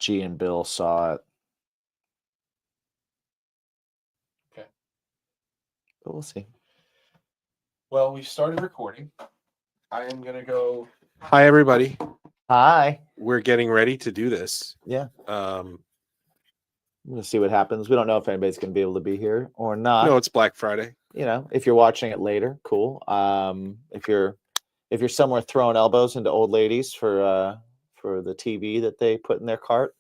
G and Bill saw it. Okay. But we'll see. Well, we've started recording. I am going to go. Hi, everybody. Hi. We're getting ready to do this. Yeah. I'm going to see what happens. We don't know if anybody's going to be able to be here or not. No, it's Black Friday. You know, if you're watching it later, cool. If you're somewhere throwing elbows into old ladies for the TV that they put in their cart,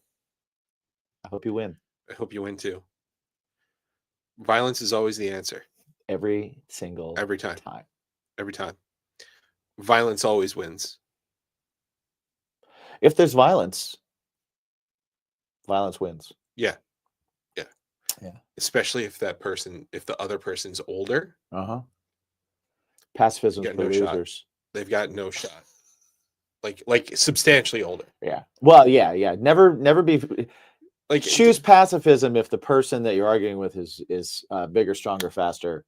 I hope you win. I hope you win too. Violence is always the answer. Every time. time. Every time. Violence always wins. If there's violence wins. Yeah. Yeah. Especially if the other person's older. Uh-huh. Pacifism for no losers. Shot. They've got no shot. Like substantially older. Yeah. Well, yeah. Never be like choose pacifism if the person that you're arguing with is bigger, stronger, faster.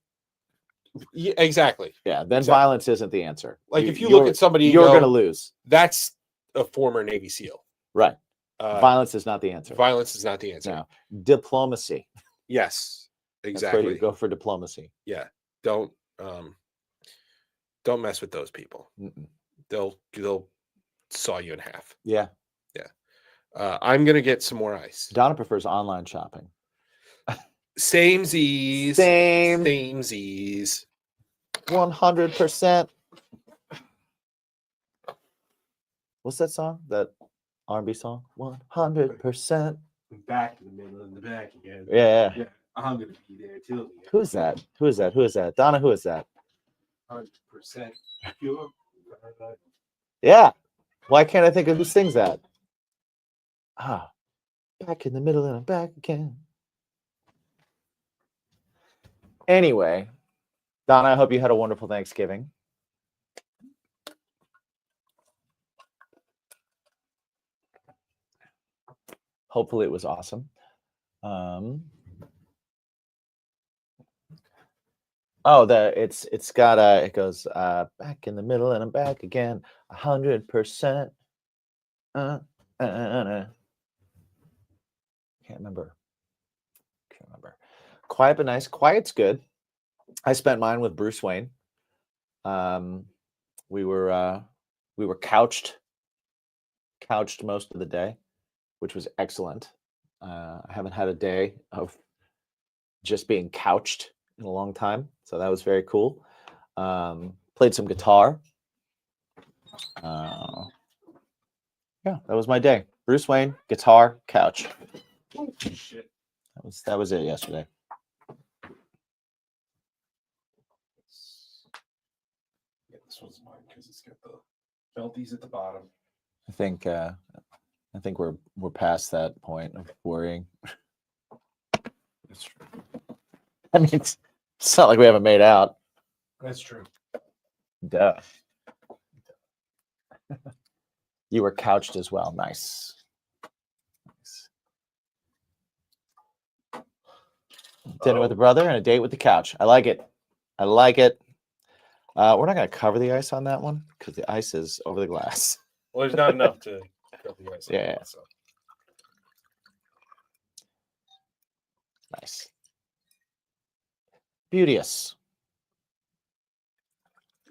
Yeah, exactly. Yeah, then violence isn't the answer. Like if you look at somebody, you're going to lose. That's a former Navy SEAL. Right. Violence is not the answer. Violence is not the answer. No. Diplomacy. Yes, exactly. That's where you go for diplomacy. Yeah. Don't mess with those people. Mm-mm. They'll saw you in half. Yeah. I'm gonna get some more ice. Donna prefers online shopping. Samesies. 100%. What's that song? That R&B song? 100%. Back in the middle and the back again. Yeah. I'm gonna be there till the end. Who is that? Donna, who is that? 100% pure. Yeah. Why can't I think of who sings that? Back in the middle and I'm back again. Anyway, Donna, I hope you had a wonderful Thanksgiving. Hopefully it was awesome. It goes back in the middle and I'm back again 100%. Can't remember. Quiet but nice. Quiet's good. I spent mine with Bruce Wayne. We were couched most of the day, which was excellent. I haven't had a day of just being couched in a long time, so that was very cool. Played some guitar. Yeah, that was my day. Bruce Wayne, guitar, couch. Shit. That was it yesterday. Yeah, this one's mine because it's got the belties at the bottom. I think we're past that point of worrying. That's true. I mean, it's not like we haven't made out. That's true. Duh. You were couched as well. Nice. Dinner with a brother and a date with the couch. I like it. We're not going to cover the ice on that one because the ice is over the glass. Well, there's not enough to cover the ice. Yeah. So. Nice. Beauteous.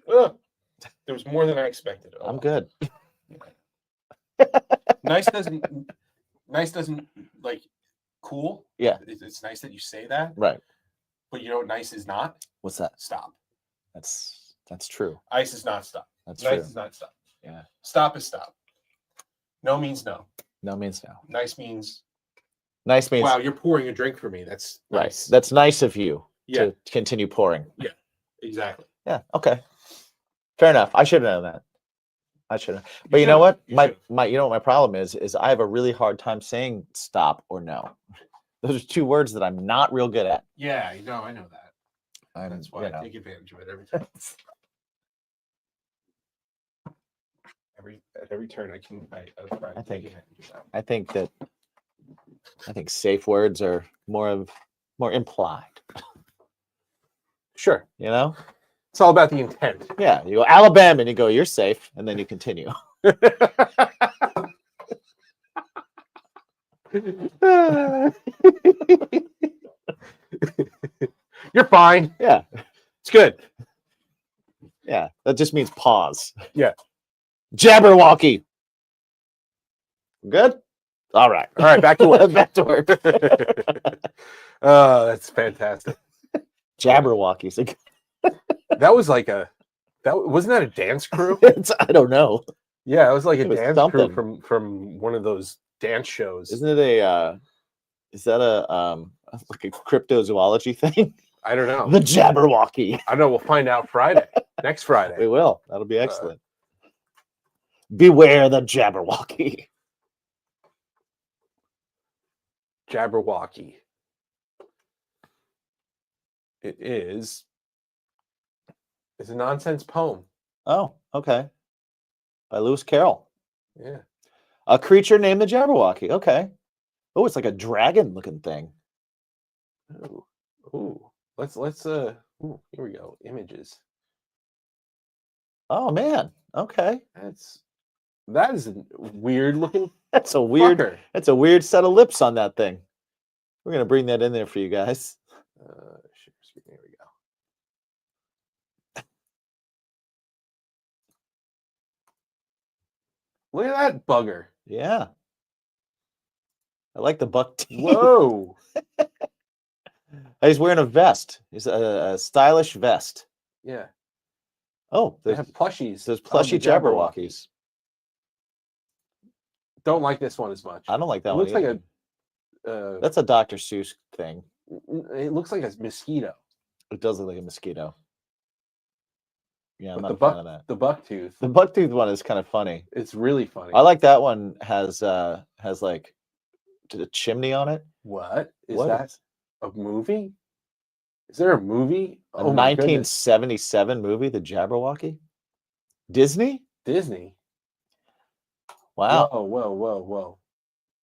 There was more than I expected. Oh. I'm good. Nice doesn't like cool. Yeah. It's nice that you say that. Right. But you know what nice is not? What's that? Stop. That's true. Ice is not stop. That's nice true. is not stop. Yeah. Stop is stop. No means no. No means no. Nice means wow, you're pouring a drink for me. That's right. Nice. That's nice of you to continue pouring. Yeah. Exactly. Yeah. Okay. Fair enough. I should have known that. But you know what? My problem is I have a really hard time saying stop or no. Those are two words that I'm not real good at. Yeah, I know that. That's why I take advantage of it every time. At every turn I can I think safe words are more implied. Sure, it's all about the intent. Yeah, you go Alabama and you go, you're safe, and then you continue. You're fine. Yeah. It's good. Yeah. That just means pause. Yeah. Jabberwocky. Good? All right. All right, back to work. Back to work. Oh, that's fantastic. Jabberwockies. That was like wasn't that a dance crew? I don't know. Yeah, it was like a It was dance something. crew from one of those dance shows. Isn't it is that a like a cryptozoology thing? I don't know. The Jabberwocky. I don't know. We'll find out Friday. Next Friday. We will. That'll be excellent. Beware the Jabberwocky. Jabberwocky. It's a nonsense poem. Oh, okay. By Lewis Carroll. Yeah. A creature named the Jabberwocky. Okay. Oh, it's like a dragon-looking thing. Ooh. Let's here we go. Images. Oh man. Okay. That is a weird looking. That's a weird. Fucker. That's a weird set of lips on that thing. We're gonna bring that in there for you guys. Share screen. There we go. Look at that bugger. Yeah. I like the buck teeth. Whoa. He's wearing a vest. He's a stylish vest. Yeah. Oh, They have plushies. There's of plushy the Jabberwockies. Don't like this one as much. I don't like that It one. looks like either. a. That's a Dr. Seuss thing. It looks like a mosquito. It does look like a mosquito. Yeah, I'm But not a fan of that. The bucktooth. The bucktooth one is kind of funny. It's really funny. I like that one. Has like a chimney on it. What is What that? is- A movie? Is there a movie? A Oh my goodness. 1977 movie, The Jabberwocky. Disney. Disney. Wow. Whoa.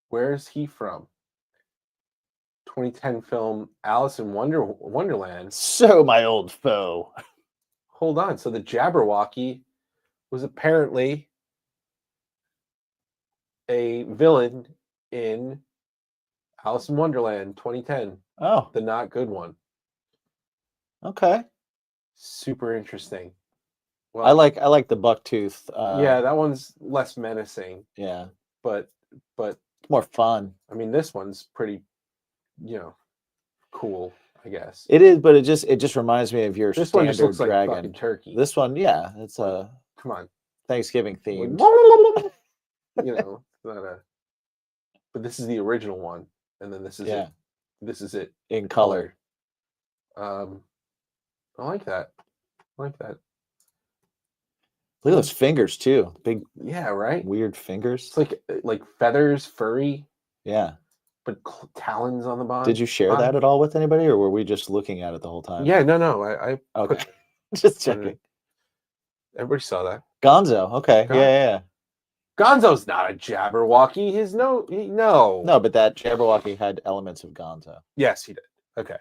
Where's he from? 2010 film Alice in Wonderland. So my old foe. Hold on. So the Jabberwocky was apparently a villain in Alice in Wonderland 2010. Oh, The not good one. okay. Super interesting. Well, I like the bucktooth. yeah, that one's less menacing, Yeah. but It's more fun. I mean, this one's pretty, cool, I guess. It is, but it just reminds me of your This one standard just looks like dragon. fucking turkey. This one, yeah, it's a Come on, Thanksgiving themed. it's not a. But this is the original one, and then this is Yeah. it. This is it In color. I like that. Look at those fingers too. Big, Yeah, right. weird fingers. It's like feathers, furry, Yeah. but talons on the bottom. Did you share that at all with anybody, or were we just looking at it the whole time? Yeah, no. I Okay. Just put it- checking. Everybody saw that. Gonzo. Okay. Gon- Yeah. Gonzo's not a Jabberwocky. No. No, but that Jabberwocky had elements of Gonzo. Yes, he did. Okay.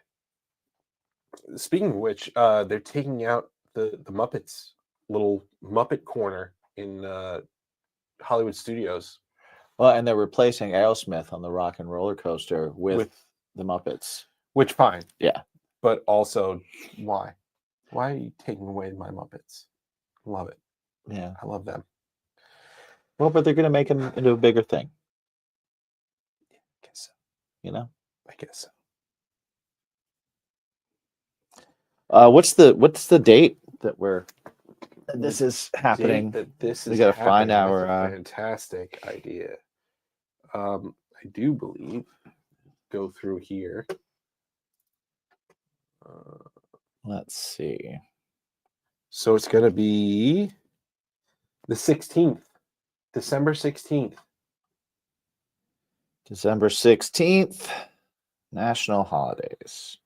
Speaking of which, they're taking out the Muppets little Muppet corner in Hollywood Studios. Well, and they're replacing Aerosmith on the Rock and Roller Coaster with the Muppets. Which fine. Yeah. But also, why? Why are you taking away my Muppets? Love it. Yeah. I love them. Well, but they're going to make them into a bigger thing. I guess so. I guess so. What's the date that this is happening? We got to find our fantastic idea. I do believe. Go through here. Let's see. So it's going to be the 16th, December 16th. December 16th, national holidays.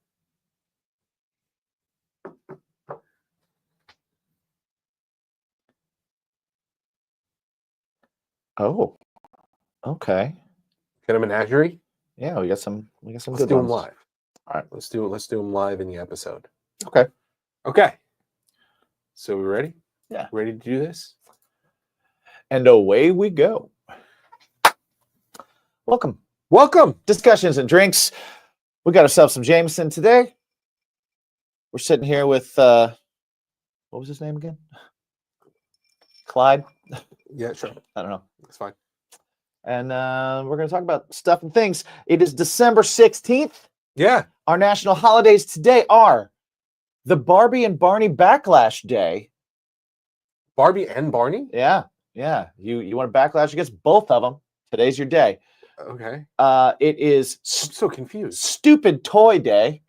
Oh, okay. Get a menagerie? Yeah, we got some Let's good do them ones. live. All right. Let's do them live in the episode. Okay. So we ready? Yeah. Ready to do this? And away we go. Welcome Welcome. Discussions and drinks. We got ourselves some Jameson today. We're sitting here with what was his name again? Clyde. Yeah, sure. I don't know. That's fine. And we're going to talk about stuff and things. It is December 16th. Yeah. Our national holidays today are the Barbie and Barney Backlash Day. Barbie and Barney? Yeah. You want to backlash against both of them? Today's your day. Okay. It is I'm so confused. Stupid Toy Day.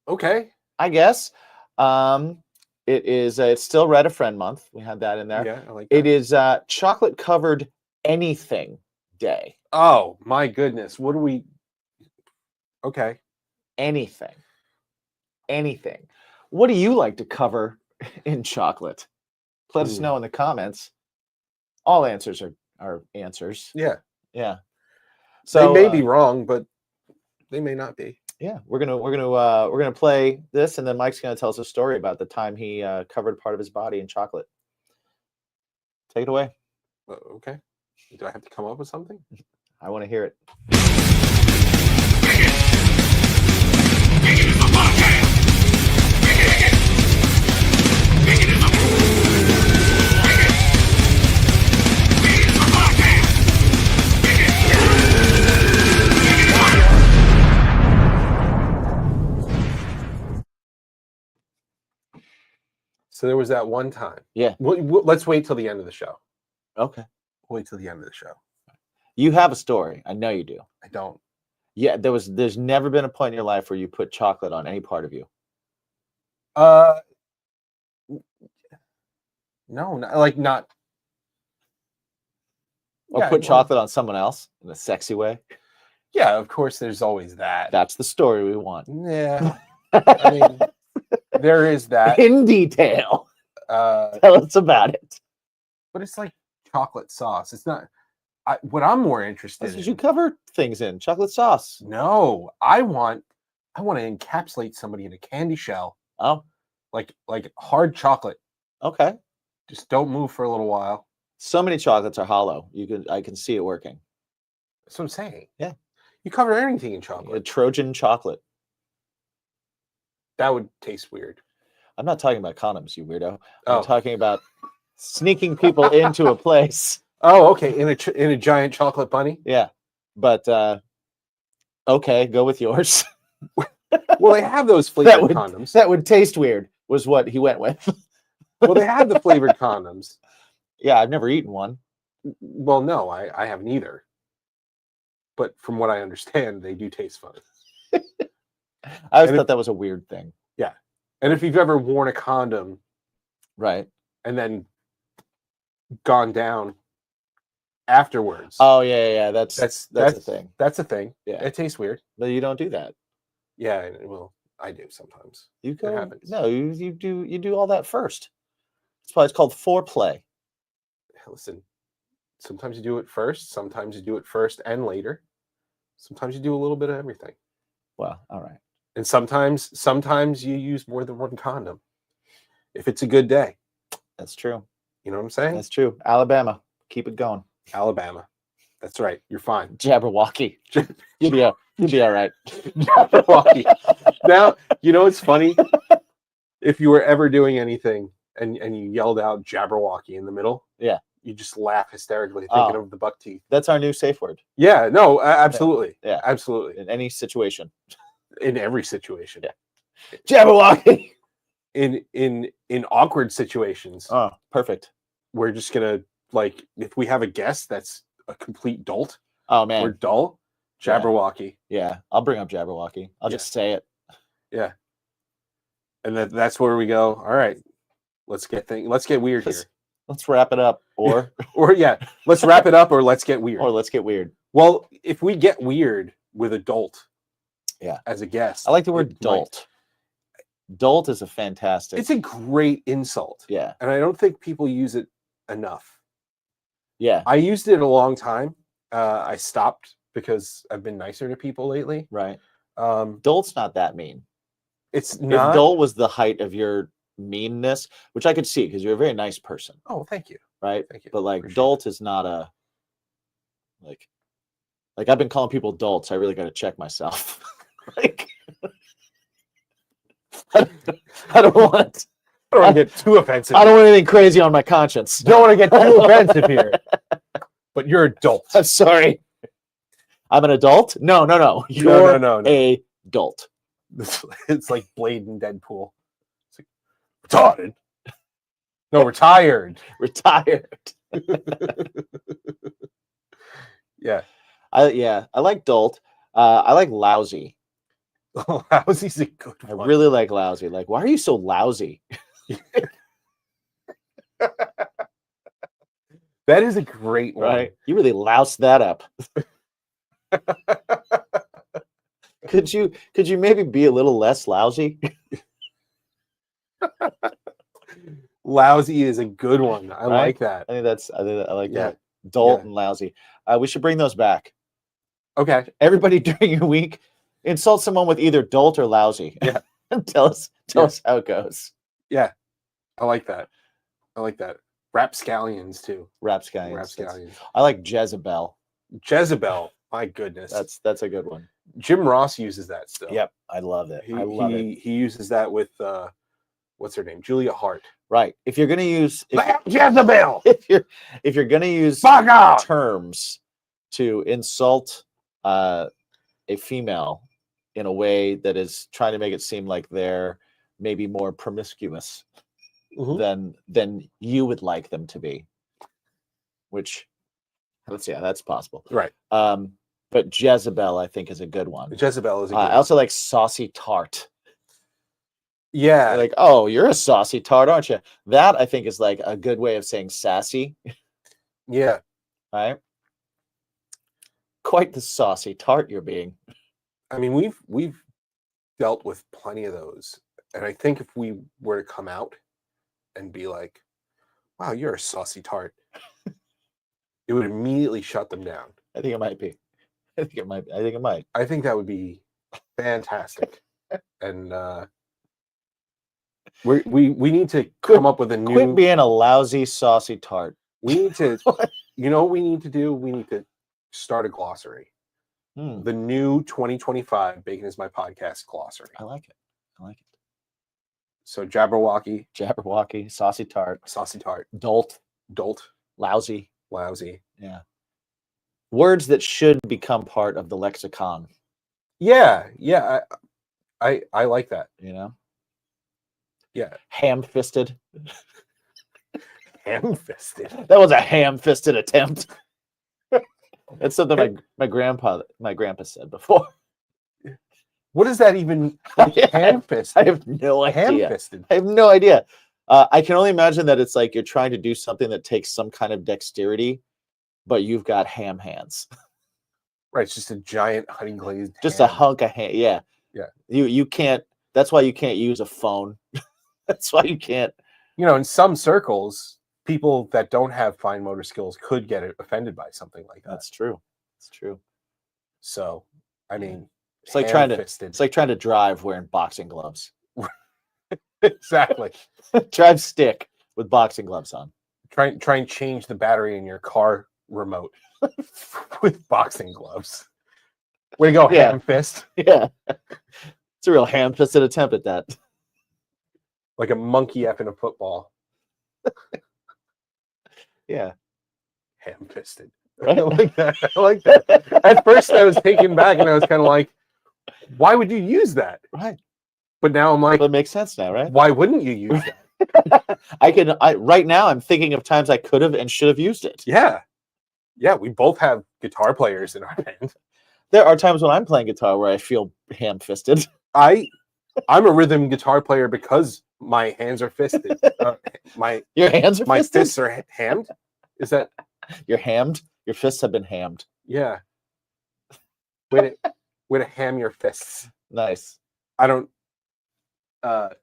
Okay. I guess. It is. It's still Read a Friend Month. We had that in there. Yeah, I like that. It is Chocolate Covered Anything Day. Oh my goodness! What do we? Okay. Anything. What do you like to cover in chocolate? Let us know in the comments. All answers are answers. Yeah. Yeah. So they may be wrong, but they may not be. Yeah, we're gonna play this, and then Mike's gonna tell us a story about the time he covered part of his body in chocolate. Take it away. Okay. Do I have to come up with something? I want to hear it. So there was that one time. Yeah. Let's wait till the end of the show. Okay. Wait till the end of the show. You have a story. I know you do. I don't. Yeah, there's never been a point in your life where you put chocolate on any part of you. No, not. Or put chocolate on someone else in a sexy way. Yeah, of course. There's always that. That's the story we want. Yeah. I mean, there is that in detail. Tell us about it. But it's like chocolate sauce. It's not. What I'm more interested in. You cover things in chocolate sauce. No, I want to encapsulate somebody in a candy shell. Oh, like hard chocolate. Okay. Just don't move for a little while. So many chocolates are hollow. I can see it working. That's what I'm saying. Yeah. You cover anything in chocolate. A Trojan chocolate. That would taste weird. I'm not talking about condoms, you weirdo. Oh. I'm talking about sneaking people into a place. Oh, okay. In a giant chocolate bunny? Yeah. But okay, go with yours. Well, they have those flavored condoms. That would taste weird, was what he went with. Well, they have the flavored condoms. Yeah, I've never eaten one. Well, no, I haven't either. But from what I understand, they do taste funny. I always thought that was a weird thing. Yeah. And if you've ever worn a condom, right, and then gone down afterwards. Oh yeah. That's a thing. That's a thing. Yeah. It tastes weird. But you don't do that. Yeah, well, I do sometimes. You go. No, you do all that first. That's why it's called foreplay. Listen, sometimes you do it first. Sometimes you do it first and later. Sometimes you do a little bit of everything. Well, all right. And sometimes you use more than one condom. If it's a good day. That's true. You know what I'm saying? That's true. Alabama, keep it going. Alabama. That's right. You're fine. Jabberwocky. You'll be all right. Jabberwocky. Now, you know what's funny? If you were ever doing anything and you yelled out Jabberwocky in the middle, yeah, you just laugh hysterically thinking of the buck teeth. That's our new safe word. Yeah, no, absolutely. Yeah, absolutely. In any situation. In every situation. Yeah. Jabberwocky. In awkward situations. Oh, perfect. We're just gonna, like, if we have a guest that's a complete dolt. Oh man. We're dull. Jabberwocky. Yeah. I'll bring up Jabberwocky. I'll just say it. Yeah. And that's where we go. All right. Let's get weird here. Let's wrap it up. Or let's wrap it up or let's get weird. Or let's get weird. Well, if we get weird with a dolt, as a guest. I like the word dolt. Dolt is a fantastic. It's a great insult. Yeah. And I don't think people use it enough. Yeah. I used it a long time. I stopped because I've been nicer to people lately. Right. Dolt's not that mean. It's not. If dolt was the height of your meanness, which I could see because you're a very nice person. Oh, thank you. Right. Thank you. But like dolt is not a Like I've been calling people dolts. I really got to check myself. Like I don't want. I don't want to get too offensive. I don't want anything crazy on my conscience. Don't want to get too offensive here. But you're adult. I'm sorry. I'm an adult? No. You're No. a adult. It's like Blade and Deadpool. It's like retarded. No, retired. Retired. Yeah. I like dolt. I like lousy. Lousy's a good I one. really like lousy. Like, why are you so lousy? That is a great one. Right? You really loused that up. Could you maybe be a little less lousy? Lousy is a good one. I Right? like that. I like Yeah. that. Dolt Yeah. and lousy. We should bring those back. Okay. Everybody during your week, insult someone with either dolt or lousy. Yeah. And tell us how it goes. Yeah. I like that. Rapscallions too. Rapscallions. Rapscallions. I like Jezebel. Jezebel. My goodness. That's a good one. Jim Ross uses that still. Yep, I love it. I love it. He uses that with what's her name? Julia Hart. Right. If you're gonna use Jezebel. if you're gonna use Fuck off. terms to insult a female in a way that is trying to make it seem like they're maybe more promiscuous than you would like them to be, which that's possible. Right. But Jezebel, I think, is a good one. Jezebel is a good I also like saucy tart. Yeah. They're like, oh, you're a saucy tart, aren't you? That I think is like a good way of saying sassy. Yeah. Right. Quite the saucy tart you're being. I mean, we've dealt with plenty of those. And I think if we were to come out and be like, wow, you're a saucy tart, it would immediately shut them down. I think it might be. I think it might. I think that would be fantastic. And we need to come up with a new. Quit being a lousy, saucy tart. We need to. You know what we need to do? We need to start a glossary. The new 2025 Bacon is My Podcast glossary. I like it. So Jabberwocky, saucy tart, dolt, lousy. Yeah. Words that should become part of the lexicon. Yeah. I like that. You know? Yeah. Ham-fisted. Ham-fisted. That was a ham-fisted attempt. That's something my grandpa said before. What does that even ham-fisted? I have no idea. Ham-fisted. I have no idea. I can only imagine that it's like you're trying to do something that takes some kind of dexterity, but you've got ham hands. Right, it's just a giant honey glazed. Just a hunk of ham. Yeah. Yeah. You can't. That's why you can't use a phone. That's why you can't. You know, in some circles, people that don't have fine motor skills could get offended by something like that. That's true. It's true. So, I mean, it's like trying to drive wearing boxing gloves. Exactly. Drive stick with boxing gloves on. Try and change the battery in your car remote with boxing gloves. Way to go, Yeah. ham fist. Yeah. It's a real ham-fisted attempt at that. Like a monkey effing a football. Yeah. Ham-fisted. Right? I like that. I like that. At first I was taken back and I was kind of like, why would you use that? Right. But now I'm like, That makes sense now, right? why wouldn't you use that? Right now I'm thinking of times I could have and should have used it. Yeah. Yeah, we both have guitar players in our band. There are times when I'm playing guitar where I feel ham-fisted. I'm a rhythm guitar player because my hands are fisted. Your hands are my fisted? fists are hammed. Is that? You're hammed? Your fists have been hammed. Yeah. Way to ham your fists. Nice. I don't.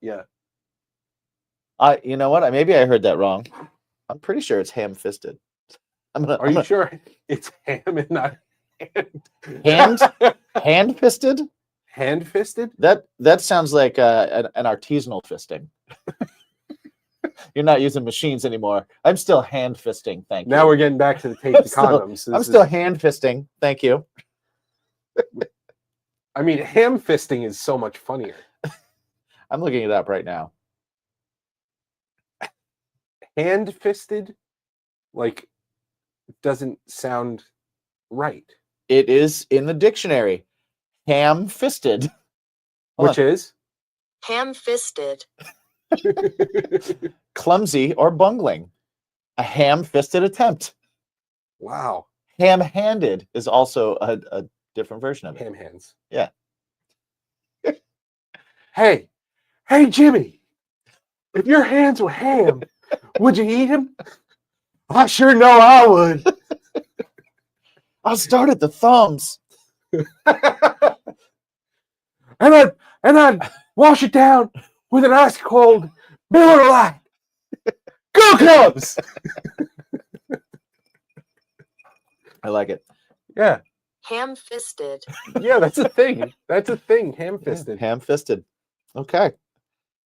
Yeah. You know what? Maybe I heard that wrong. I'm pretty sure it's ham-fisted. Are you sure it's ham and not hand? Hand-fisted? Hand-fisted? That sounds like an artisanal fisting. You're not using machines anymore. I'm still hand-fisting. Thank you. Now we're getting back to the tape the condoms. I'm still hand-fisting. Thank you. I mean, ham fisting is so much funnier. I'm looking it up right now. Hand fisted, like, doesn't sound right. It is in the dictionary. Ham-fisted. Which is ham-fisted, Clumsy or bungling. A ham-fisted attempt. wow. Ham-handed is also a different version of it. Ham hands. Yeah. Hey, Jimmy, if your hands were ham, would you eat them? I sure know I would. I'll start at the thumbs. and I'd wash it down with an ice cold Miller Lite. Go Cubs! I like it. Yeah, ham-fisted, yeah, that's a thing. That's a thing. Ham fisted. Ham-fisted. Okay.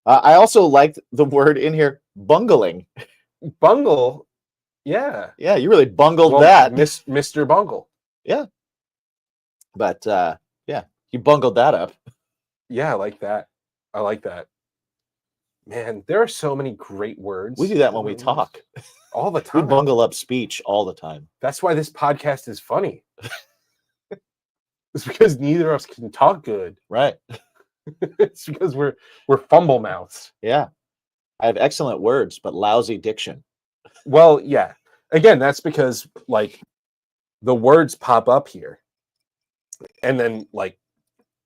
I also liked the word in here, bungling. Bungle. Yeah. Yeah, you really bungled Well, that. Mr. Bungle. But yeah, you bungled that up. Yeah, I like that. I like that. Man, there are so many great words. We do that when we talk. all the We time. bungle up speech all the time. That's why this podcast is funny. It's because neither of us can talk good. Right. It's because we're fumble mouths. Yeah. I have excellent words, but lousy diction. Well, yeah. Again, that's because like the words pop up here. And then like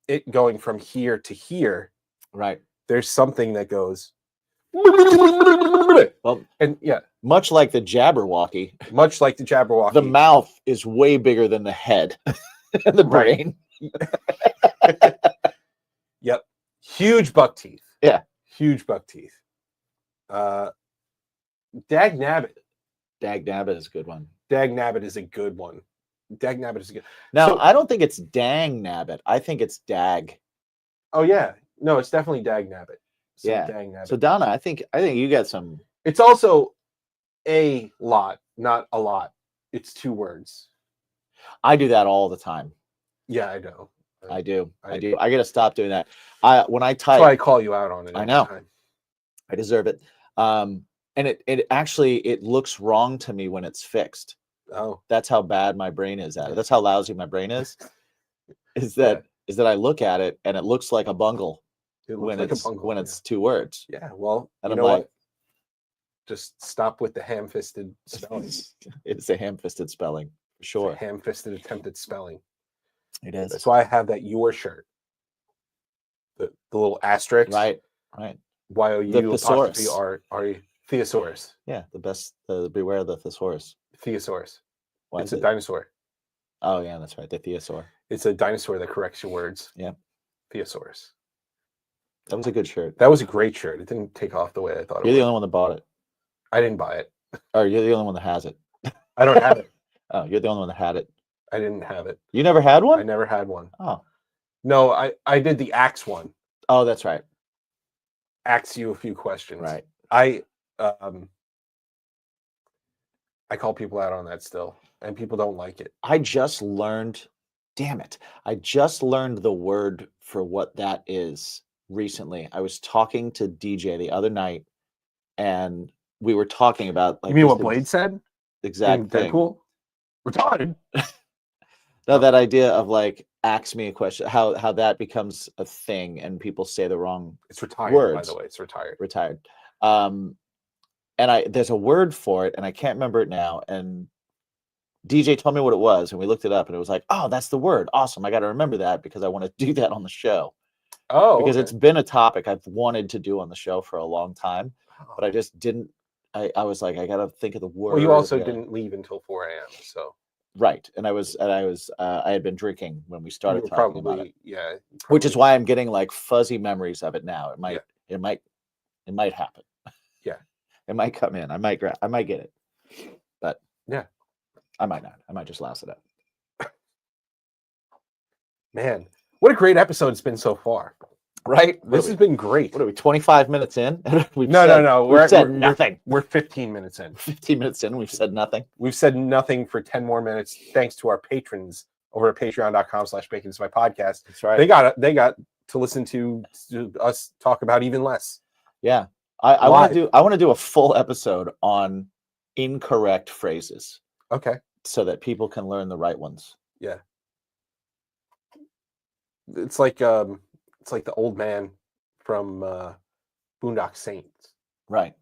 it going from here to here, Right. there's something that goes Well, and yeah, much like the Jabberwocky, much like the Jabberwocky. the mouth is way bigger than the head and the Right. brain. Yep. Huge buck teeth. Yeah. Huge buck teeth. Dag Nabbit. Dag nabbit is a good one. Dag Nabbit is a good one. Dag Nabbit is a good. Now, So- I don't think it's dang nabbit. I think it's dag. Oh yeah. No, it's definitely Dag Nabbit. Some Yeah. Dag Nabbit. So Donna, I think you got some. It's also a lot, not a lot. It's two words. I do that all the time. Yeah, I know. I do. I- I do. I got to stop doing that. When I That's why I type, call you out on it. I every know. time. I deserve it. And it actually it looks wrong to me when it's fixed. Oh, That's how bad my brain is at it. That's how lousy my brain is. Is that I look at it and it looks like a bungle it looks when like it's a bungle. when it's two words. yeah. Well, And you I'm know like, what? Just stop with the ham-fisted spelling. It's a ham-fisted spelling for It's a sure. ham-fisted attempt at spelling. It is. That's why I have that your shirt. The little asterisk. Right. Right. Y-O-U apostrophe thesaurus. R-E. Thesaurus. Yeah. The best. Beware the thesaurus. Thesaurus. Why It's is a it? dinosaur. Oh yeah, that's right. The thesaur. It's a dinosaur that corrects your words. Yeah. Thesaurus. That was a good shirt. That was a great shirt. It didn't take off the way I thought it You're the would. only one that bought it, I didn't buy it. or you're the only one that has it. I don't have it. Oh, you're the only one that had it. I didn't have it. You never had I one? never had one. Oh. No, I did the Axe one. Oh, that's right. Ask you a few questions. Right. I call people out on that still, and people don't like it. I just learned. Damn it! I just learned the word for what that is recently. I was talking to DJ the other night, and we were talking about like you mean this what Blade said? exact In thing. Deadpool? Retarded. No, that idea of like ask me a question, how that becomes a thing, and people say the wrong It's retired, by Words. the way. It's retired. retired. And there's a word for it, and I can't remember it now. And DJ told me what it was, and we looked it up, and it was like, oh, that's the word. Awesome. I got to remember that because I want to do that on the show. Oh, Because okay. it's been a topic I've wanted to do on the show for a long time, Oh. but I just didn't. I was like, I got to think of the word. Well, you also yeah. didn't leave until 4 a.m. So Right. And I had been drinking when we you started were talking about it, probably, yeah. you which is probably- why I'm getting like fuzzy memories of it now. It might happen. Yeah. It might come in. I might get it. But Yeah. I might not. I might just louse it up. Man, what a great episode it's been so far. Right? This has been great. What are we, 25 minutes in? No. We've said nothing. We're 15 minutes in. 15 minutes in, we've said nothing. We've said nothing for 10 more minutes, thanks to our patrons over at patreon.com/bacon is my podcast. That's right. They got to listen to us talk about even less. Yeah. I want Live. to do a full episode on incorrect phrases Okay. so that people can learn the right ones. Yeah. It's like the old man from Boondock Saints. Right.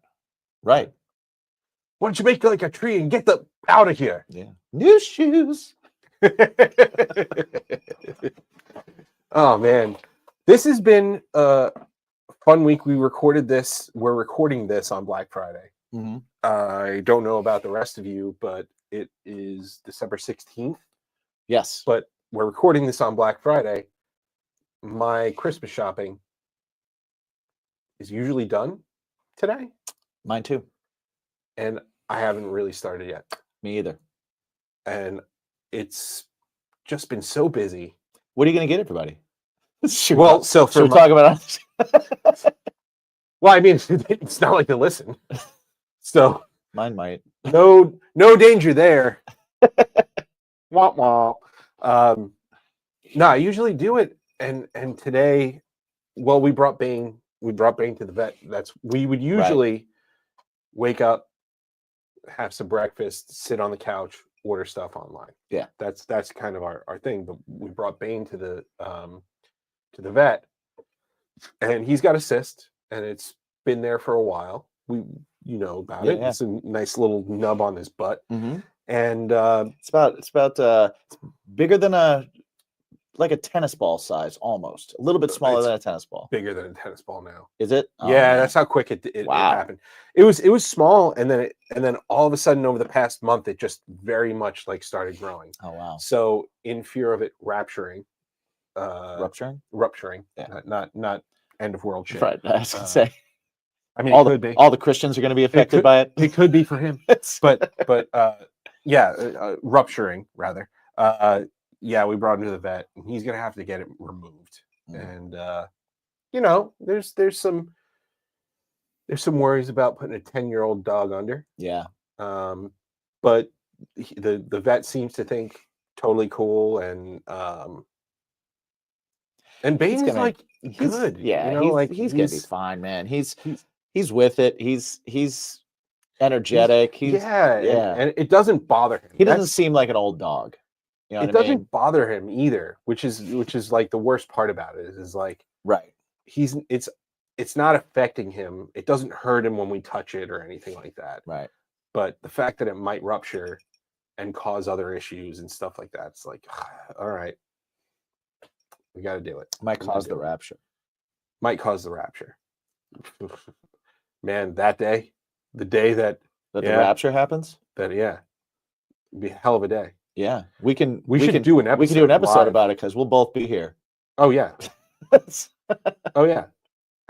Right. Why don't you make like a tree and get the out of here? Yeah. New shoes. Oh man, this has been a fun week. We're recording this on Black Friday. Mm-hmm. I don't know about the rest of you, but it is December 16th. Yes. But we're recording this on Black Friday. My Christmas shopping is usually done today, Mine too. and I haven't really started yet. Me either. And it's just been so busy. What are you going to get everybody? Well, so Should for we talk about well, I mean, it's not like they listen, so mine might. no danger there. Wah, wah. No, I usually do it, and today, well, we brought Bane to the vet. We would usually wake up, have some breakfast, sit on the couch, order stuff online. Yeah, that's kind of our thing. But we brought Bane to the vet, and he's got a cyst, and it's been there for a while. You know about it. Yeah. It's a nice little nub on his butt, mm-hmm. and it's about bigger than a tennis ball size, almost a little bit smaller than a tennis ball. Bigger than a tennis ball now. Is it? Oh, yeah, that's how quick it wow. happened. It was small, and then all of a sudden over the past month, it just very much started growing. Oh wow! So in fear of it rupturing. Yeah, not end of world shit. Right. I was gonna say. I mean, all the Christians are going to be affected by it. It could be for him, but rupturing rather. Yeah, we brought him to the vet, and he's going to have to get it removed. And there's some worries about putting a 10-year-old dog under. Yeah. But the vet seems to think totally cool, and Bane's good. Yeah, he's gonna be fine, man. He's with it. He's energetic. And it doesn't bother him. He doesn't seem like an old dog. You know it doesn't bother him either, which is like the worst part about it is right. It's not affecting him. It doesn't hurt him when we touch it or anything like that. Right. But the fact that it might rupture and cause other issues and stuff like that, it's like, all right, we got to do it. Might cause the rapture. Man, that day, the day that the rapture happens, it'd be a hell of a day. Yeah, we should do an episode. We can do an episode live about it because we'll both be here. Oh yeah. Oh yeah,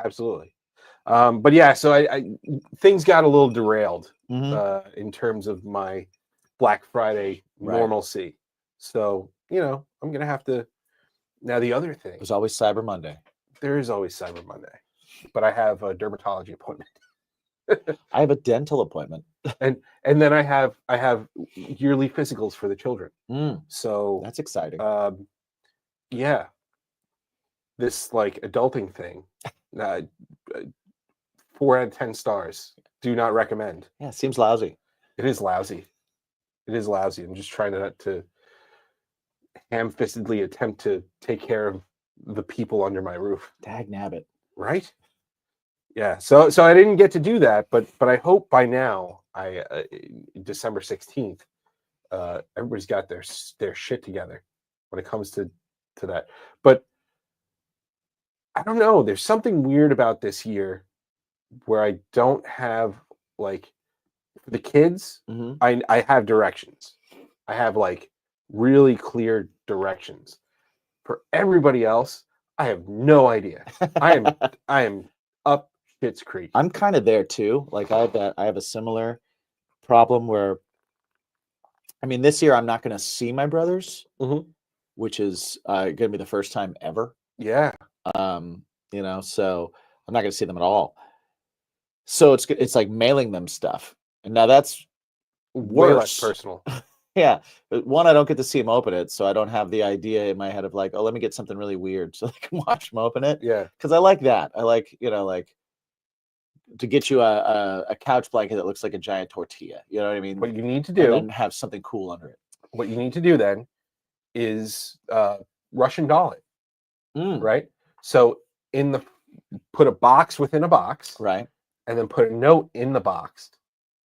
absolutely. But yeah, so I things got a little derailed in terms of my Black Friday normalcy. So I'm gonna have to. Now the other thing. There's always Cyber Monday. There is always Cyber Monday, but I have a dermatology appointment. I have a dental appointment, and then I have yearly physicals for the children. So that's exciting. Yeah, this adulting thing. 4 out of 10 stars. Do not recommend. Yeah, it seems lousy. It is lousy. I'm just trying to ham-fistedly attempt to take care of the people under my roof. Dag nabbit. Right? Yeah. So I didn't get to do that, but I hope by now, December 16th, everybody's got their shit together when it comes to that. But I don't know. There's something weird about this year where I don't have for the kids. I have directions. I have really clear directions. For everybody else, I have no idea. I am up shit's creek. I'm kind of there too. I have a similar problem where, I mean, this year I'm not going to see my brothers, which is going to be the first time ever. Yeah. So I'm not going to see them at all. So it's like mailing them stuff, and now that's way worse. less personal. Yeah, but one, I don't get to see him open it, so I don't have the idea in my head of like, oh, let me get something really weird so I can watch him open it. Yeah. Because I like that. I like, like to get you a couch blanket that looks like a giant tortilla. You know what I mean? What you need to And do, then have something cool under it. what you need to do then is Russian doll it, Mm, right? So put a box within a box, right. and then put a note in the box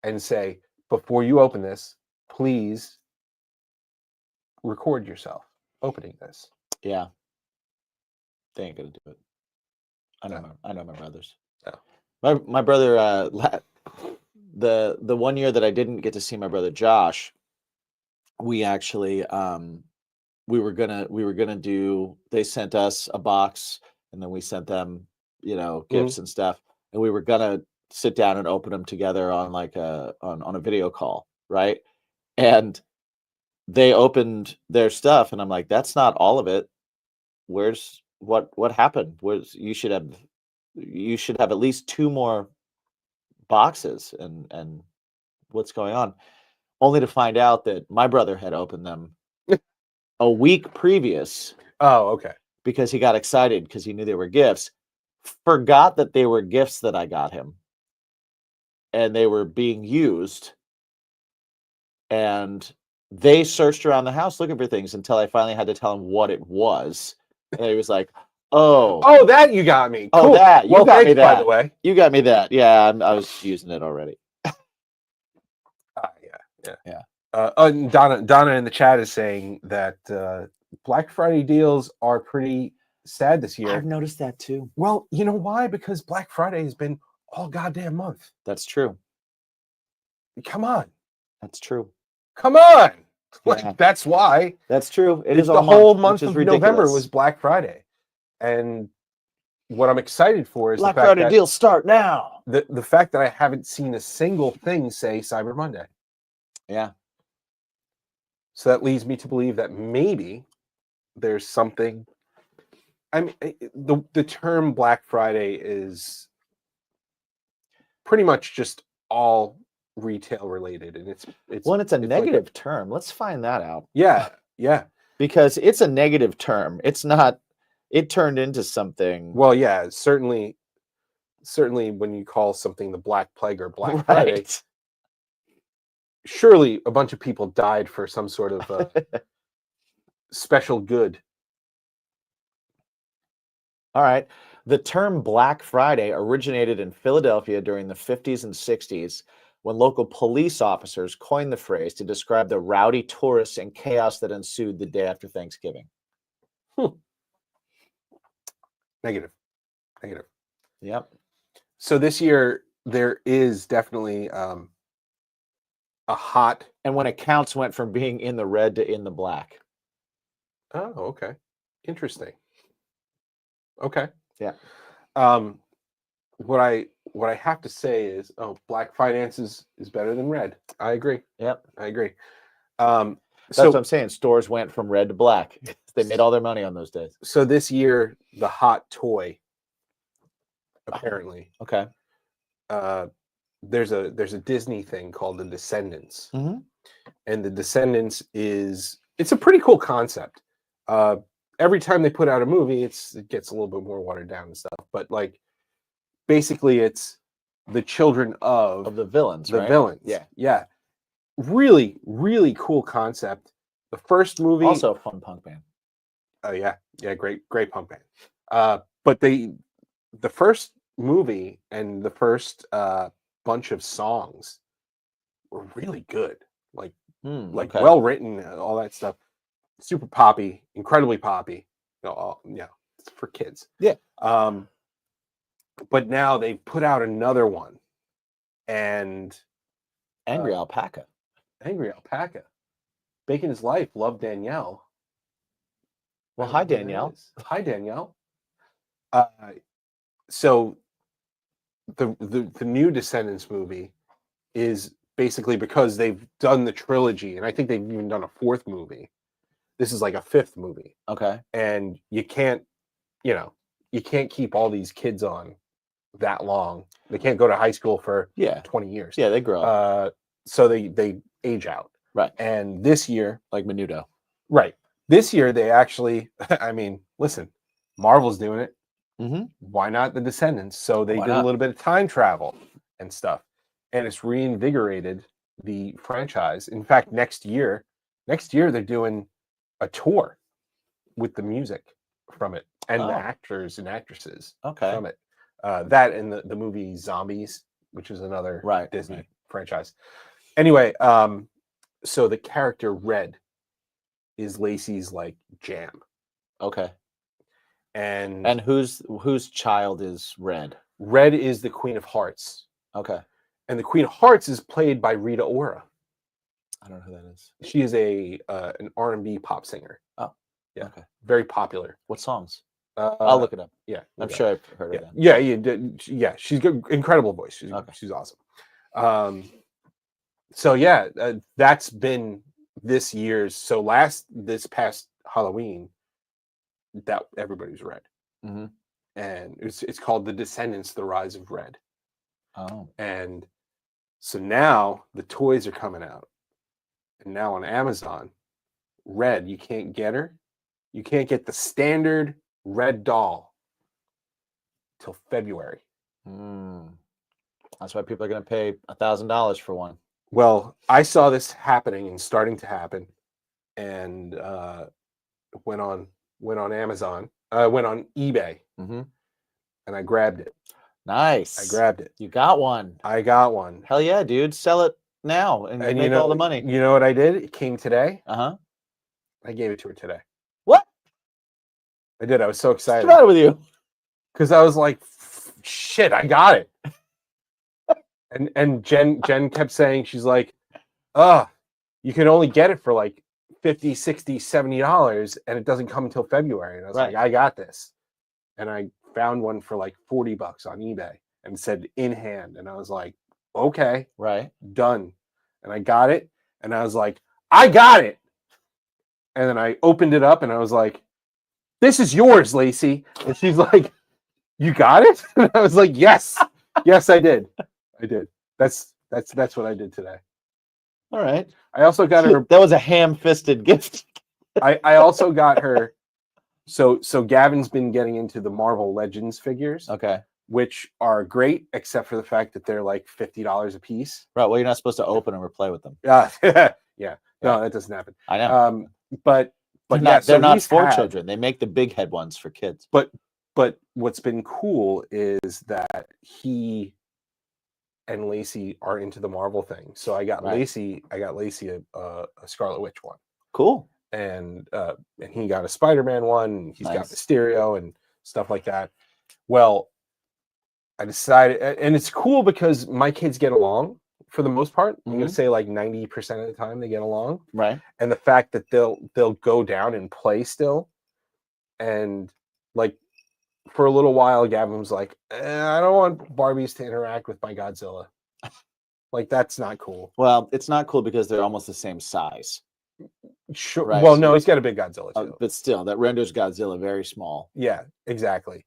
and say, before you open this, please record yourself opening this. Yeah. They ain't gonna do it. I know. No. I know my brothers. No. My brother. The 1 year that I didn't get to see my brother Josh, we actually we were gonna do. They sent us a box, and then we sent them, gifts and stuff, and we were gonna sit down and open them together on like on a video call, right? And they opened their stuff, and I'm like, that's not all of it. Where's what happened? You should have at least 2 more boxes, and what's going on? Only to find out that my brother had opened them a week previous Oh, okay. because he got excited because he knew they were gifts. Forgot that they were gifts that I got him, and they were being used. And they searched around the house looking for things until I finally had to tell him what it was. And he was like, Oh, that you got me. Oh, Cool. that. You Well, got me thanks, by the that. way. You got me that. Yeah, I was using it already. Yeah. And Donna in the chat is saying that Black Friday deals are pretty sad this year. I've noticed that too. Well, you know why? Because Black Friday has been all goddamn month. That's true. Come on. That's true. Come on. Yeah. Like, that's why. That's true. It It's is the all whole which month is of November ridiculous. was Black Friday. And what I'm excited for is Black the fact Friday that deals start now. the fact that I haven't seen a single thing say Cyber Monday. Yeah. So that leads me to believe that maybe there's something. I mean, the term Black Friday is pretty much just all retail related, and it's Well, and it's a like negative term. Let's find that out. yeah. Because it's a negative term. It's not. It turned into something. Well, yeah, certainly when you call something the Black Plague or Black Friday, Right. surely a bunch of people died for some sort of special good. All right. The term Black Friday originated in Philadelphia during the 50s and 60s when local police officers coined the phrase to describe the rowdy tourists and chaos that ensued the day after Thanksgiving. Negative. Yep. So this year there is definitely a hot. And when accounts went from being in the red to in the black. Oh, okay. Interesting. Okay. Yeah. What I have to say is, Black finance is better than red. I agree. Yep. I agree. That's So what I'm saying. Stores went from red to black. They made all their money on those days. so this year the hot toy, apparently, Okay. there's a Disney thing called The Descendants, Mm-hmm. and The Descendants it's a pretty cool concept. Every time they put out a movie, it gets a little bit more watered down and stuff, but like basically it's the children of the villains, the right? villains. Yeah. Really, really cool concept. The first movie, Also a fun punk band. oh yeah, great punk band. But the first movie and the first bunch of songs were really good. Like Okay. well written, all that stuff. Super poppy, incredibly poppy. It's for kids. Yeah. But now they put out another one, and Angry Alpaca. Angry Alpaca, Bacon is Life, Love Danielle. Well, I hi, don't know who that Danielle. is. Hi, Danielle. So the new Descendants movie is basically because they've done the trilogy, and I think they've even done a fourth movie. This is like a fifth movie, Okay. and you can't keep all these kids on that long. They can't go to high school for 20 years. Yeah, they grow up. So they age out. Right. And this year, Like Menudo. right, this year they actually, I mean, listen, Marvel's doing it. Mm-hmm. Why not the Descendants? So they Why did a not? little bit of time travel and stuff, and it's reinvigorated the franchise. In fact, next year they're doing a tour with the music from it and the Oh. actors and actresses Okay. from it. That and the movie Zombies, which is another Right, Disney right. franchise. Anyway, so the character Red is Lacey's like jam, Okay. and And whose child is Red? Red is the Queen of Hearts, Okay. and the Queen of Hearts is played by Rita Ora. I don't know who that is. She is an R&B pop singer. Oh. Yeah. Okay. Very popular. What songs? I'll look it up. Yeah, I'm look it sure up. I've heard Yeah, of them. yeah. She's got incredible voice. Okay. She's awesome. So yeah, that's been this year's. So this past Halloween, that everybody was Red, Mm-hmm. and it's called The Descendants: The Rise of Red. Oh. And so now the toys are coming out, and now on Amazon, Red, you can't get her. You can't get the standard Red doll till February. Mm. That's why people are going to pay $1,000 for one. Well, I saw this happening and starting to happen, and went on Amazon, went on eBay, Mm-hmm. and I grabbed it. Nice. I grabbed it. You got one. I got one. Hell yeah, dude. Sell it now and make all the money. You know what I did? It came today. Uh-huh. I gave it to her today. What? I did. I was so What's excited the matter with you? because I was like, "Shit, I got it." And Jen kept saying, she's like, you can only get it for like $50, $60, $70, and it doesn't come until February. And I was Right. like, I got this. And I found one for like $40 on eBay and said in hand. And I was like, okay, Right. done. And I got it. And I was like, I got it. And then I opened it up and I was like, this is yours, Lacey. And she's like, you got it? And I was like, yes. Yes, I did. I did. That's what I did today. All right. I also got her. That was a ham-fisted gift. I also got her. So Gavin's been getting into the Marvel Legends figures, Okay. which are great, except for the fact that they're like $50 a piece. Right. Well, you're not supposed to open them or play with them. Yeah. No, that doesn't happen. I know. But they're not for children. They make the big head ones for kids. But what's been cool is that he and Lacey are into the Marvel thing. So I got Lacey a Scarlet Witch one. Cool. And he got a Spider-Man one. He's got Nice. Mysterio and stuff like that. Well, I decided, and it's cool because my kids get along for the most part. I'm going to say like 90% of the time they get along. Right. And the fact that they'll go down and play still, and like for a little while, Gavin was like, I don't want Barbies to interact with my Godzilla. Like, that's not cool. Well, it's not cool because they're almost the same size. Sure. Right, Well, so- no, he's got a big Godzilla too. But still, that renders Godzilla very small. Yeah, exactly.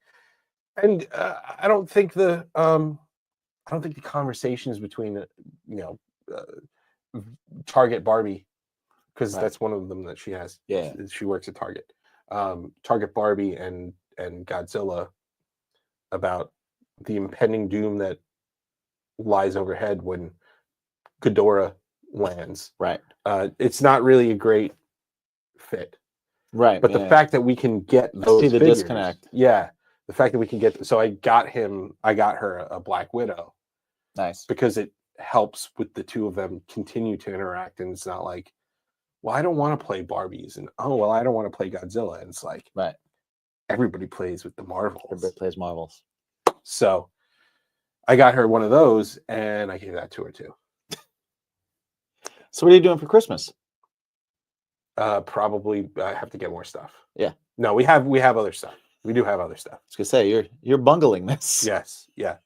And I don't think the conversations between Target Barbie, because that's one of them that she has. Yeah. She works at Target. Target Barbie and Godzilla about the impending doom that lies overhead when Ghidorah lands. Right. It's not really a great fit. Right. But the fact that we can get those see the figures, disconnect. Yeah. The fact that we can get, so I got her a Black Widow. Nice. Because it helps with the two of them continue to interact. And it's not like, well, I don't want to play Barbies, and oh, well, I don't want to play Godzilla. And it's like, right. Everybody plays with the Marvels. Everybody plays Marvels. So I got her one of those and I gave that to her too. So what are you doing for Christmas? Probably I have to get more stuff. Yeah. No, we have other stuff. We do have other stuff. I was gonna say you're bungling this. Yes. Yeah.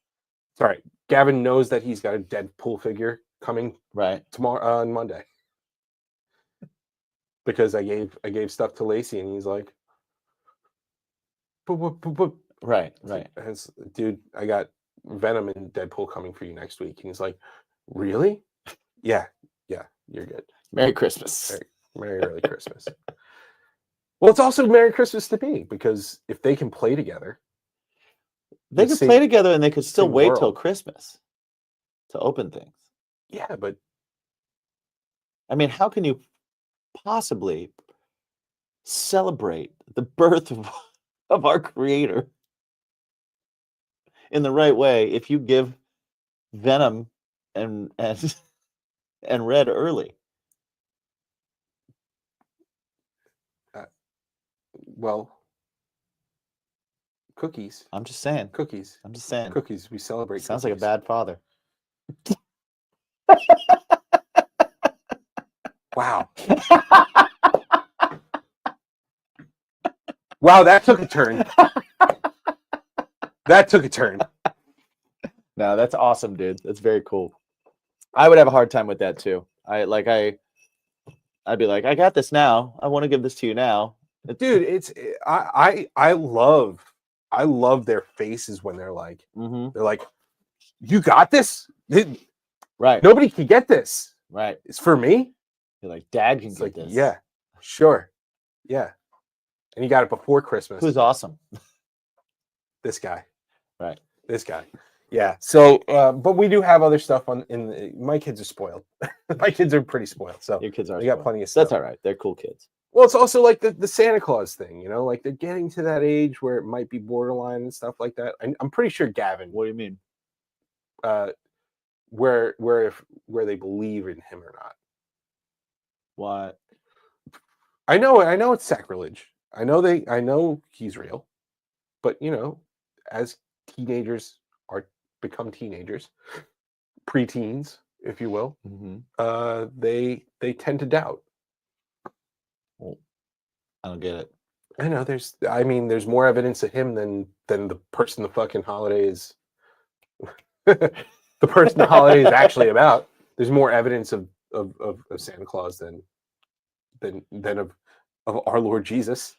It's all right. Gavin knows that he's got a Deadpool figure coming tomorrow on Monday. Because I gave stuff to Lacey and he's like, boop. Right. Dude, I got Venom and Deadpool coming for you next week. And he's like, really? Yeah, you're good. Merry Christmas. Merry early Christmas. Well, it's also Merry Christmas to me because if they can play together, They the could same- play together and they could still same wait till world. Christmas to open things. yeah, but I mean, how can you possibly celebrate the birth of our Creator in the right way if you give Venom and and Red early? well, cookies, I'm just saying. cookies, I'm just saying. cookies. We celebrate. Sounds like a cookies. bad father. Wow. Wow, that took a turn. That took a turn. No, that's awesome, dude. That's very cool. I would have a hard time with that too. I'd be like, I got this now. I want to give this to you now. Dude, it's I love their faces when they're like, you got this? Right. Nobody can get this. Right. It's for me. You're like, Dad can It's get like, this. yeah, sure. Yeah. And you got it before Christmas. Who's awesome? This guy. Right. This guy. Yeah. So, but we do have other stuff my kids are spoiled. My kids are pretty spoiled. So Your kids are. they got spoiled. plenty of stuff. That's all right. They're cool kids. Well, it's also like the Santa Claus thing, like they're getting to that age where it might be borderline and stuff like that. I'm pretty sure Gavin, What do you mean? where they believe in him or not. What? I know it's sacrilege. I know he's real, but as teenagers become teenagers, preteens, if you will, they tend to doubt. Well, I don't get it. I know there's more evidence of him than the person the fucking holiday is the person the holiday is actually about. There's more evidence of Santa Claus than of our Lord Jesus.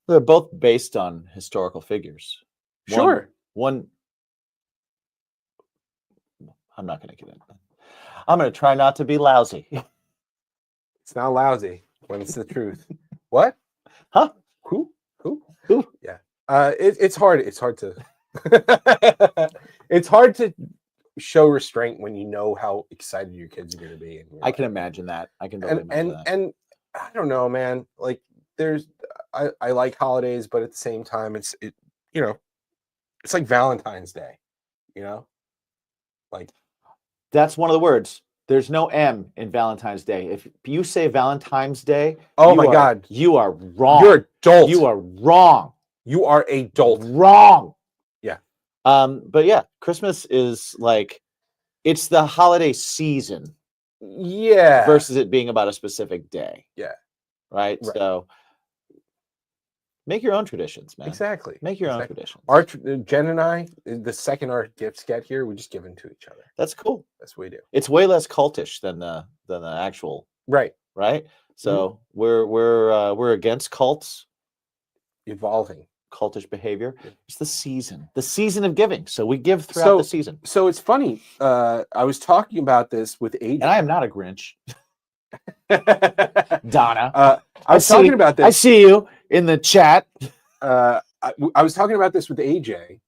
They're both based on historical figures. Sure. One I'm not going to get into that. I'm going to try not to be lousy. It's not lousy when it's the truth. What? Huh? Who? Who? Yeah. It's hard. It's hard to. It's hard to show restraint when you know how excited your kids are going to be. I can imagine that. I can totally imagine that. And I don't know, man. Like I like holidays, but at the same time, it's like Valentine's Day. Like that's one of the words. There's no M in Valentine's Day. If you say Valentine's Day, oh my God, you are wrong. You're adult. You are wrong. You are adult. Wrong. Yeah. But yeah, Christmas is like it's the holiday season. Yeah. Versus it being about a specific day. Yeah. Right. So make your own traditions, man. Exactly. Make your own traditions. Jen and I, the second our gifts get here, we just give them to each other. That's cool. That's what we do. It's way less cultish than the actual. Right. So we're against cults. Evolving. Cultish behavior. It's the season of giving. So we give throughout the season. So it's funny. I was talking about this with AJ. And I am not a Grinch. Donna. I was talking about this. I see you in the chat. I was talking about this with AJ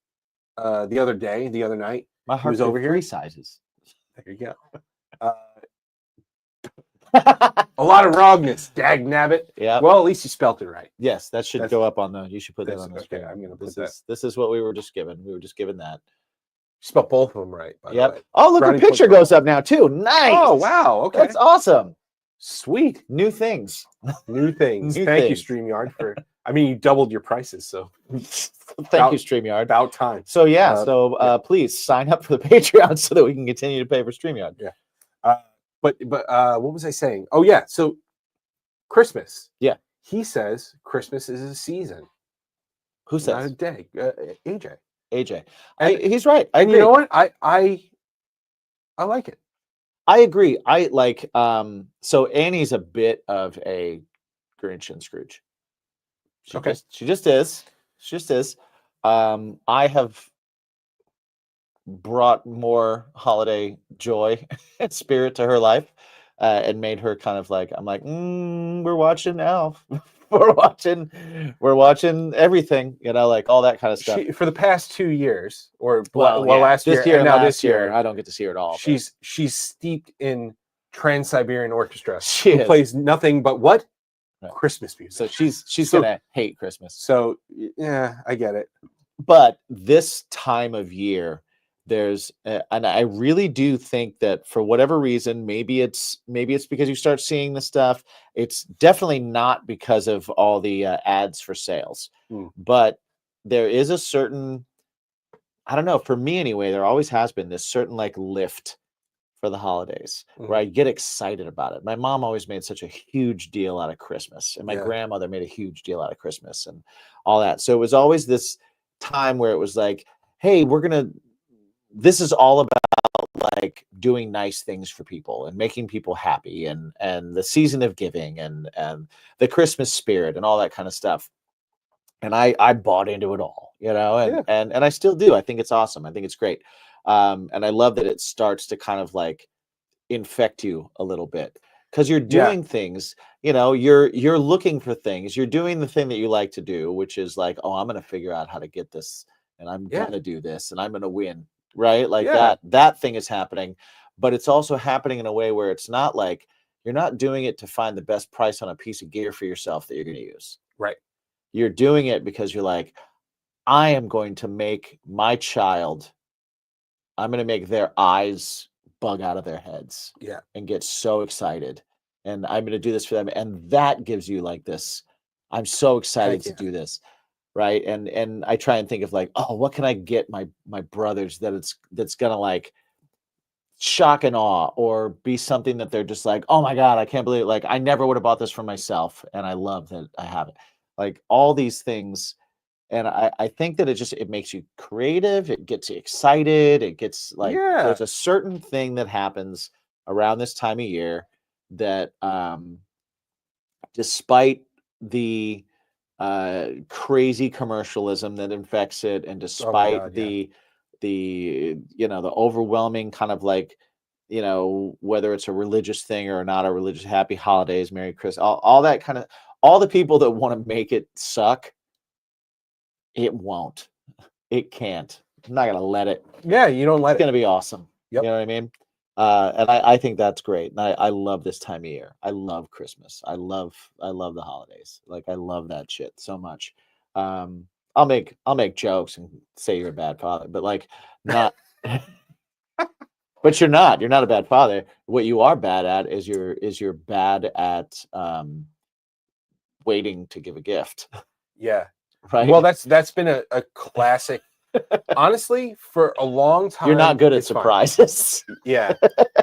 the other night. My heart was over here. 3 sizes. There you go. A lot of wrongness, dag nabbit. Yeah. Well, at least you spelt it right. Yes, that should go up on the. You should put that on the screen. I'm gonna put This is what we were just given. We were just given that. You spelled both of them right. By the way. Oh, look, Brownie the picture points. goes up now too. Nice. Oh wow. Okay. That's awesome. Sweet. New things. New things. New Thank things. you, StreamYard, for. I mean, you doubled your prices, so. Thank you, StreamYard. About time. So yeah, please sign up for the Patreon so that we can continue to pay for StreamYard. Yeah. But what was I saying? Oh yeah, so Christmas. Yeah. He says Christmas is a season. Who says? Not a day. AJ. AJ. And, he's right. And you know what? I like it. I agree. I like so Annie's a bit of a Grinch and Scrooge. She just is. She just is. I have brought more holiday joy and spirit to her life. and made her kind of like, I'm like, we're watching now. we're watching everything, like all that kind of stuff. For the past 2 years, or Well, last this year, and now last this year, I don't get to see her at all. but she's steeped in Trans-Siberian Orchestra. She who is. plays nothing but what? Right. Christmas music. So she's So- gonna hate Christmas. So yeah, I get it. But this time of year, there's and I really do think that for whatever reason, maybe it's because you start seeing the stuff. It's definitely not because of all the ads for sales, but there is a certain, I don't know, for me anyway, there always has been this certain like lift for the holidays where I get excited about it. My mom always made such a huge deal out of Christmas, and my Yeah. grandmother made a huge deal out of Christmas and all that. So it was always this time where it was like, hey, this is all about like doing nice things for people and making people happy, and the season of giving and the Christmas spirit and all that kind of stuff. And I bought into it all, and I still do. I think it's awesome. I think it's great. And I love that it starts to kind of like infect you a little bit, because you're doing things, you're looking for things, you're doing the thing that you like to do, which is like, oh, I'm going to figure out how to get this, and I'm going to do this, and I'm going to win, right? Like that thing is happening, but it's also happening in a way where it's not like you're not doing it to find the best price on a piece of gear for yourself that you're going to use. Right. You're doing it because you're like, I am going to make my child, I'm going to make their eyes bug out of their heads and get so excited. And I'm going to do this for them. And that gives you like this, I'm so excited to do this. Right. And I try and think of like, oh, what can I get my brothers that's going to like shock and awe, or be something that they're just like, oh my God, I can't believe it. Like, I never would have bought this for myself. And I love that I have it. Like all these things. And I think that it makes you creative. It gets you excited. It gets like, there's a certain thing that happens around this time of year that, despite the crazy commercialism that infects it, and despite the overwhelming kind of like, whether it's a religious thing or not a religious, happy holidays, Merry Christmas, all that kind of, all the people that want to make it suck, it won't. It can't. I'm not gonna let it. Yeah, you don't let It's gonna be awesome. Yep. You know what I mean? And I think that's great. And I love this time of year. I love Christmas. I love the holidays. Like I love that shit so much. I'll make jokes and say you're a bad father, but like not. But you're not. You're not a bad father. What you are bad at is you're bad at waiting to give a gift. Yeah. Right. Well, that's been a classic. Honestly, for a long time. You're not good at it's fine. surprises. Yeah.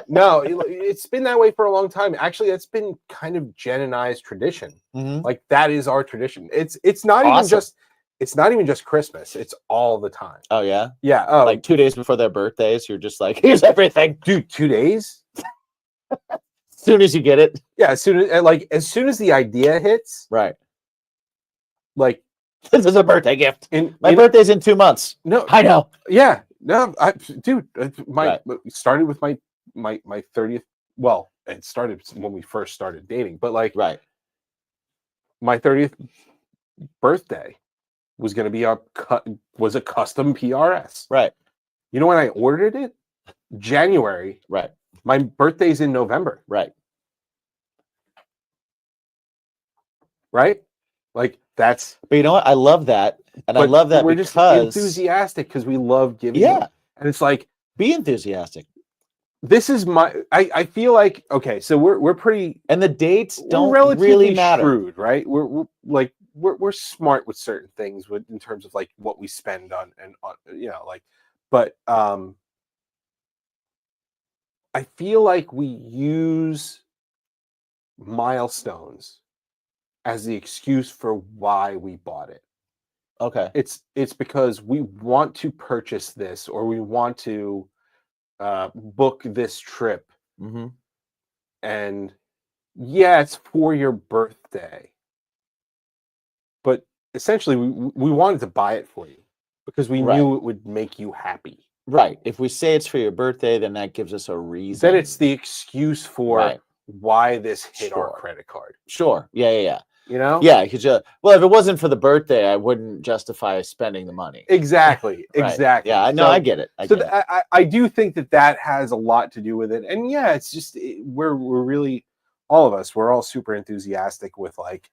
No, it's been that way for a long time. Actually, that's been kind of Jen and I's tradition. Like that is our tradition. It's not Awesome. even just Christmas. It's all the time. Oh yeah. Yeah. Like 2 days before their birthdays, you're just like, here's everything, dude. 2 days. As soon as you get it. Yeah. As soon as the idea hits. Right. Like. This is a birthday gift. My birthday's in 2 months. No, I know. Yeah, no, dude. Started with my 30th. Well, it started when we first started dating, but like, my 30th birthday was going to be a custom PRS. Right. You know when I ordered it? January. Right. My birthday's in November. Right. Right. Like that's. But you know what? I love that, and I love that we're because just enthusiastic because we love giving. Yeah, and it's like be enthusiastic. This is I feel like okay, so we're pretty, and the dates don't relatively really matter, shrewd, right? We're smart with certain things in terms of like what we spend on and on, but I feel like we use milestones as the excuse for why we bought it. Okay. It's because we want to purchase this, or we want to book this trip. And yeah, it's for your birthday. But essentially we wanted to buy it for you because we knew it would make you happy. Right. If we say it's for your birthday, then that gives us a reason. Then it's the excuse for why this hit our Sure. credit card. Sure. Yeah. You know? Yeah, because well, if it wasn't for the birthday, I wouldn't justify spending the money. Exactly. Right. Exactly. Yeah, I know. I get it. I get it. I do think that has a lot to do with it. And yeah, it's just we're really, all of us, we're all super enthusiastic with like,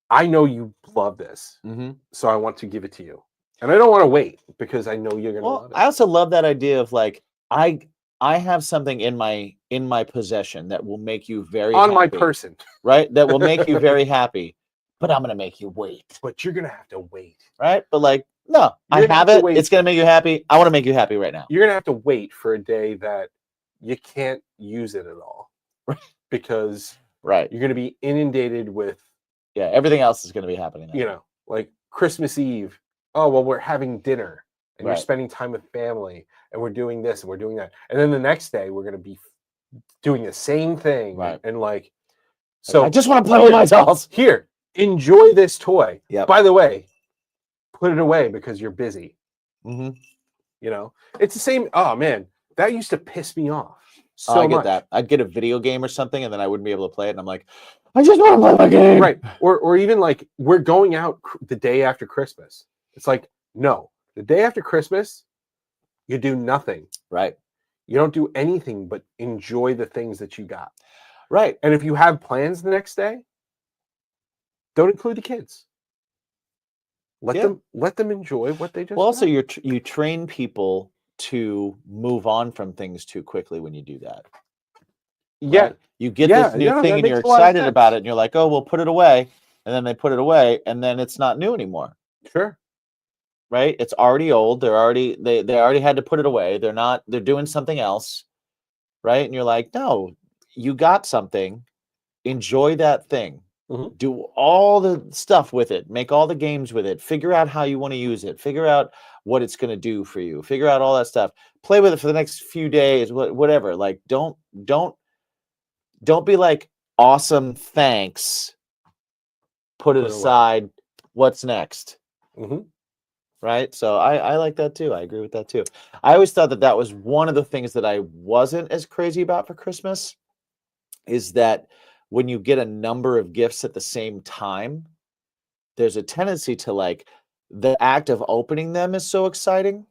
I know you love this, Mm-hmm. so I want to give it to you. And I don't want to wait because I know you're going to Well, love it. I also love that idea of like I have something in my possession that will make you very On happy, my person. right? That will make you very happy, but I'm gonna make you wait, But you're going to have to wait. right? But like, no, I You're gonna have have to it. wait. It's gonna make you happy. I want to make you happy right now. You're going to have to wait for a day that you can't use it at all. Because Right. you're going to be inundated with, Yeah. Everything else is gonna be happening. you know, like Christmas Eve. Oh, well, we're having dinner and you're Right. spending time with family and we're doing this and we're doing that. And then the next day we're going to be doing the same thing. Right. And like, So so I just want to play with my dolls. here, enjoy this toy. Yep. By the way, put it away because you're busy. Mm-hmm. You know, it's the same. Oh man, that used to piss me off so I get much. that. I'd get a video game or something, and then I wouldn't be able to play it. And I'm like, I just want to play my game. Right. Or even like we're going out the day after Christmas. It's like, no, the day after Christmas, you do nothing. Right. You don't do anything but enjoy the things that you got. Right. And if you have plans the next day, don't include the kids. Let them enjoy what they just Well, also got. you train people to move on from things too quickly when you do that. Yeah. Right? You get Yeah, this new yeah, thing that and you're makes a lot of excited about sense. it, and you're like, oh, we'll put it away. And then they put it away, and then it's not new anymore. Sure. Right? It's already old. They already had to put it away. They're doing something else. Right? And you're like, no, you got something. Enjoy that thing. Mhm. Do all the stuff with it. Make all the games with it. Figure out how you want to use it. Figure out what it's going to do for you. Figure out all that stuff. Play with it for the next few days, whatever. Like, don't be like, awesome, thanks. Put it Put it away. aside. What's next? Mhm. Right? So I like that too. I agree with that too. I always thought that was one of the things that I wasn't as crazy about for Christmas, is that when you get a number of gifts at the same time, there's a tendency to like, the act of opening them is so exciting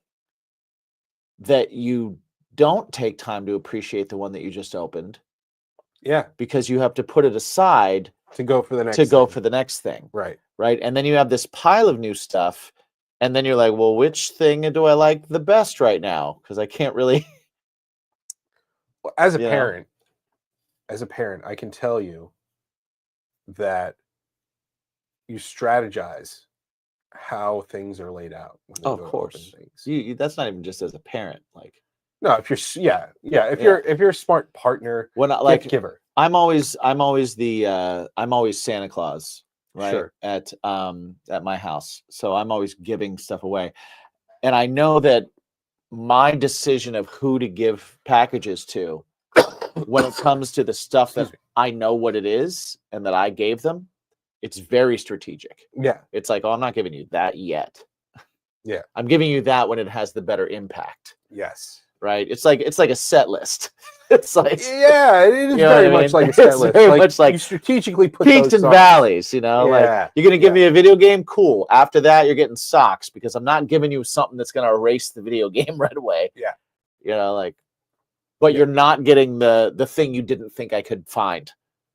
that you don't take time to appreciate the one that you just opened, Yeah. because you have to put it aside To go for the next to go thing. for the next thing. Right. Right. And then you have this pile of new stuff. And then you're like, well, which thing do I like the best right now? Because I can't really. Well, as a You know? parent, I can tell you that you strategize how things are laid out. When you Oh, of go to course. open things. You that's not even just as a parent. Like, No, if you're if Yeah. you're a smart partner, when I gift like, giver. I'm always Santa Claus, right? Sure. At my house. So I'm always giving stuff away. And I know that my decision of who to give packages to, when it comes to the stuff that Excuse me. I know what it is and that I gave them, it's very strategic. Yeah. It's like, oh, I'm not giving you that yet. Yeah. I'm giving you that when it has the better impact. Yes. Right? It's like a set list. It's like, Yeah, it is You know what very I much mean? like a set It's list. very much like you strategically put peaks those and on. valleys, you know. Like, Yeah, you're gonna give me a video game, cool. After that, you're getting socks, because I'm not giving you something that's gonna erase the video game right away. Yeah. You know, like, but Yeah. you're not getting the thing you didn't think I could find.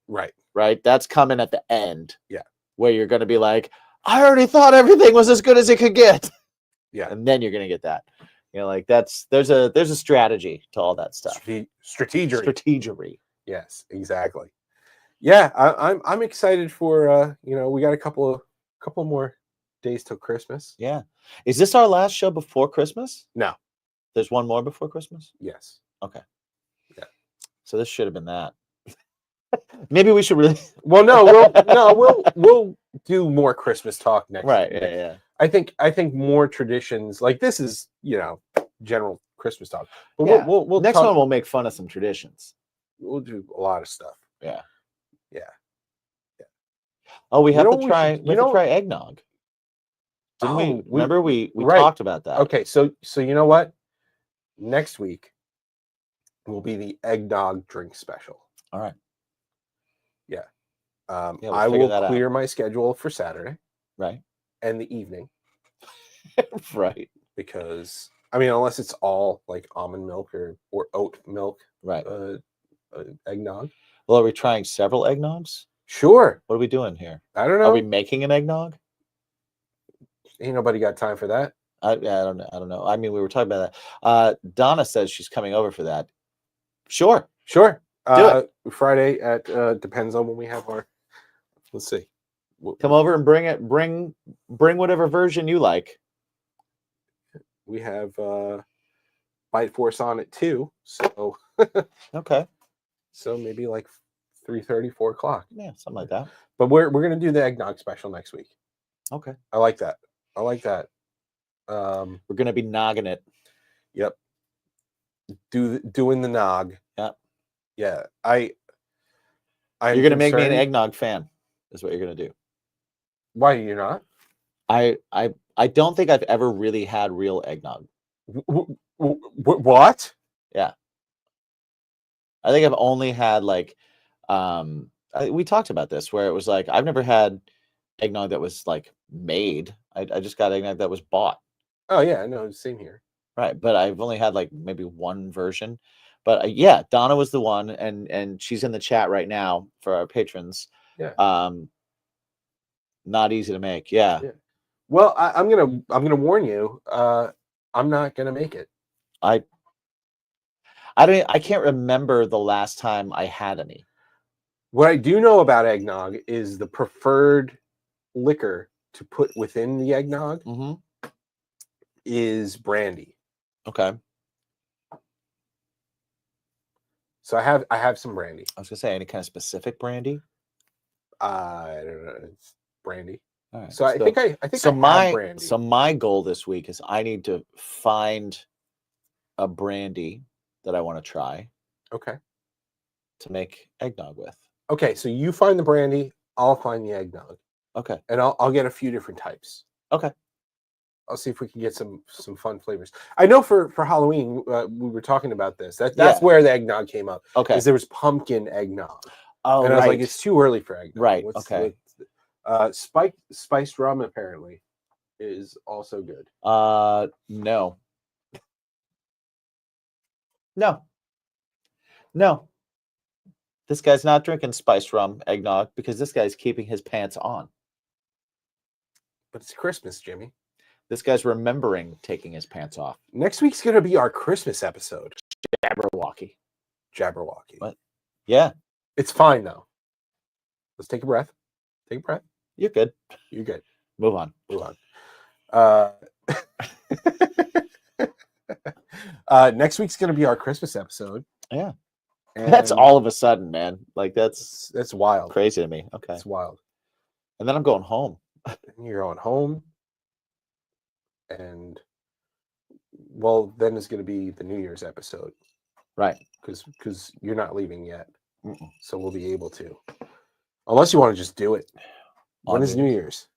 Right. Right? That's coming at the end. Yeah. Where you're gonna be like, I already thought everything was as good as it could get. Yeah. And then you're gonna get that. You know, like, there's a strategy to all that stuff. Strategery. Yes, exactly. Yeah, I'm excited for we got a couple more days till Christmas. Yeah. Is this our last show before Christmas? No. There's one more before Christmas? Yes. Okay. Yeah. So this should have been that. Maybe we should really. Well, we'll do more Christmas talk next. Right. next- Yeah. I think more traditions like this is general Christmas talk, but Yeah. we'll Next talk, one, we'll make fun of some traditions. we'll do a lot of stuff. Yeah. Yeah. Oh, we You have know to what we try. should- We have to try eggnog. Didn't we? Oh, Remember we right. talked about that. Okay, so you know what? Next week will be the eggnog drink special. All right. Yeah, we'll I figure will that out. clear my schedule for Saturday Right. and the evening Right. because I mean, unless it's all like almond milk or oat milk, Right. eggnog. Well, are we trying several eggnogs? Sure. What are we doing here? I don't Are know. we making an eggnog? Ain't nobody got time for that. I don't know. I don't know. I mean, we were talking about that. Donna says she's coming over for that. Sure. Sure. Do Friday at depends on when we have our. Let's see. Come over and bring it. Bring whatever version you like. We have Bite Force on at 2, so Okay. so maybe like 3:30, 4 o'clock. Yeah, something like that. But we're gonna do the eggnog special next week. Okay. I like that. We're gonna be nogging it. Yep. Doing the nog. Yep. Yeah. You're gonna make me an eggnog fan, is what you're gonna do. Why are you not? I don't think I've ever really had real eggnog. What? Yeah. I think I've only had like we talked about this where it was like I've never had eggnog that was like made. I just got eggnog that was bought. Oh yeah, no, same here. Right, but I've only had like maybe one version. But yeah, Donna was the one, and she's in the chat right now for our patrons. Yeah. Not easy to make. Yeah. Well, I'm gonna warn you. I'm not gonna make it. I can't remember the last time I had any. What I do know about eggnog is the preferred liquor to put within the eggnog is brandy. Okay. So I have some brandy. I was gonna say any kind of specific brandy. I don't know. It's brandy. All right. So I think I so have brandy. So my goal this week is I need to find a brandy that I want to try. Okay. To make eggnog with. Okay, so you find the brandy, I'll find the eggnog. Okay. And I'll get a few different types. Okay. I'll see if we can get some fun flavors. I know for Halloween we were talking about this. That's where the eggnog came up. Okay. Is there was pumpkin eggnog. Oh, and I was like, it's too early for eggnog. Right. Okay. Spiced rum apparently is also good. No. No. This guy's not drinking spiced rum eggnog because this guy's keeping his pants on. But it's Christmas, Jimmy. This guy's remembering taking his pants off. Next week's going to be our Christmas episode. Jabberwocky. What? Yeah. It's fine, though. Let's take a breath. Take a breath. You're good. You're good. Move on. Next week's going to be our Christmas episode. Yeah. And that's all of a sudden, man. Like that's wild. Crazy to me. Okay. It's wild. And then I'm going home. You're going home. And well, then it's going to be the New Year's episode. Right. Because you're not leaving yet. Mm-mm. So we'll be able to. Unless you want to just do it. When is New Year's?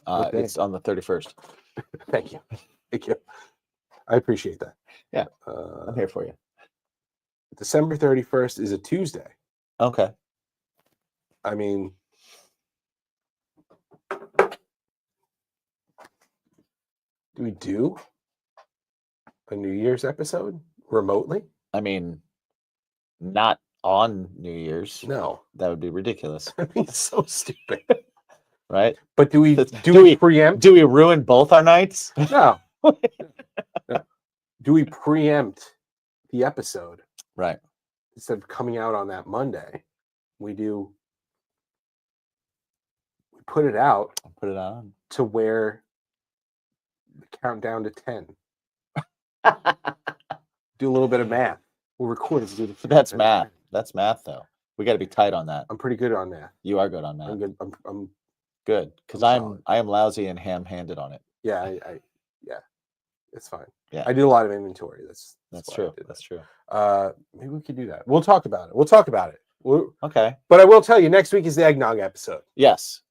It's on the 31st. Thank you. Thank you. I appreciate that. Yeah. I'm here for you. December 31st is a Tuesday. Okay. I mean, do we do a New Year's episode remotely? I mean, not on New Year's. No. That would be ridiculous. I mean, it's so stupid. Right? But do we preempt? Do we ruin both our nights? No. No. Do we preempt the episode? Right. Instead of coming out on that Monday, we put it out. Put it on. To where the countdown to 10. Do a little bit of math. We'll record it. That's math. That's math, though. We got to be tight on that. I'm pretty good on math. You are good on math. I'm good. I'm good because I am lousy and ham-handed on it. Yeah, yeah, it's fine. Yeah, I do a lot of inventory. That's true. That's true. Maybe we could do that. We'll talk about it. Okay. But I will tell you, next week is the eggnog episode. Yes.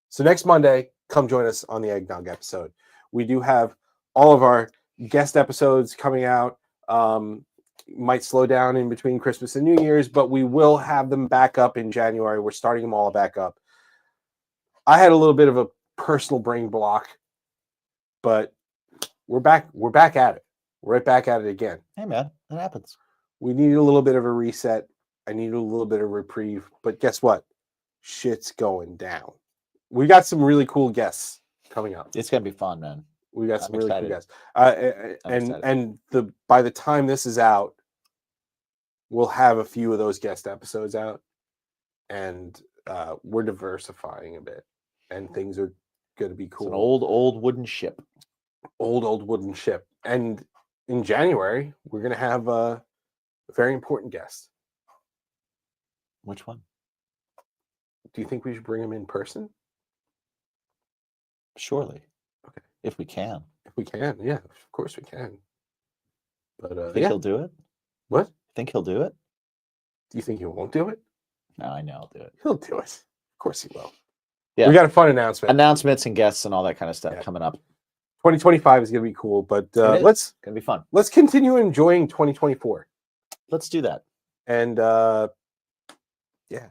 So next Monday, come join us on the eggnog episode. We do have all of our guest episodes coming out. might slow down in between Christmas and New Year's, but we will have them back up in January. We're starting them all back up. I had a little bit of a personal brain block, but we're back. We're back at it. We're right back at it again. Hey, man, that happens. We needed a little bit of a reset. I needed a little bit of reprieve, but guess what? Shit's going down. We got some really cool guests coming up. It's going to be fun, man. We got I'm some really excited. cool guests. I'm excited. And by the time this is out, we'll have a few of those guest episodes out, and we're diversifying a bit, and things are going to be cool. It's an old wooden ship. Old wooden ship. And in January, we're going to have a very important guest. Which one? Do you think we should bring him in person? Surely. Okay. If we can. If we can, yeah, of course we can. But Think yeah. he'll do it? What? Think he'll do it? Do you think he won't do it? No, I know I'll do it. He'll do it. Of course he will. Yeah. We got a fun announcement. Announcements and guests and all that kind of stuff Yeah. coming up. 2025 is going to be cool, but It is. let's Gonna be fun. continue enjoying 2024. Let's do that. And yeah,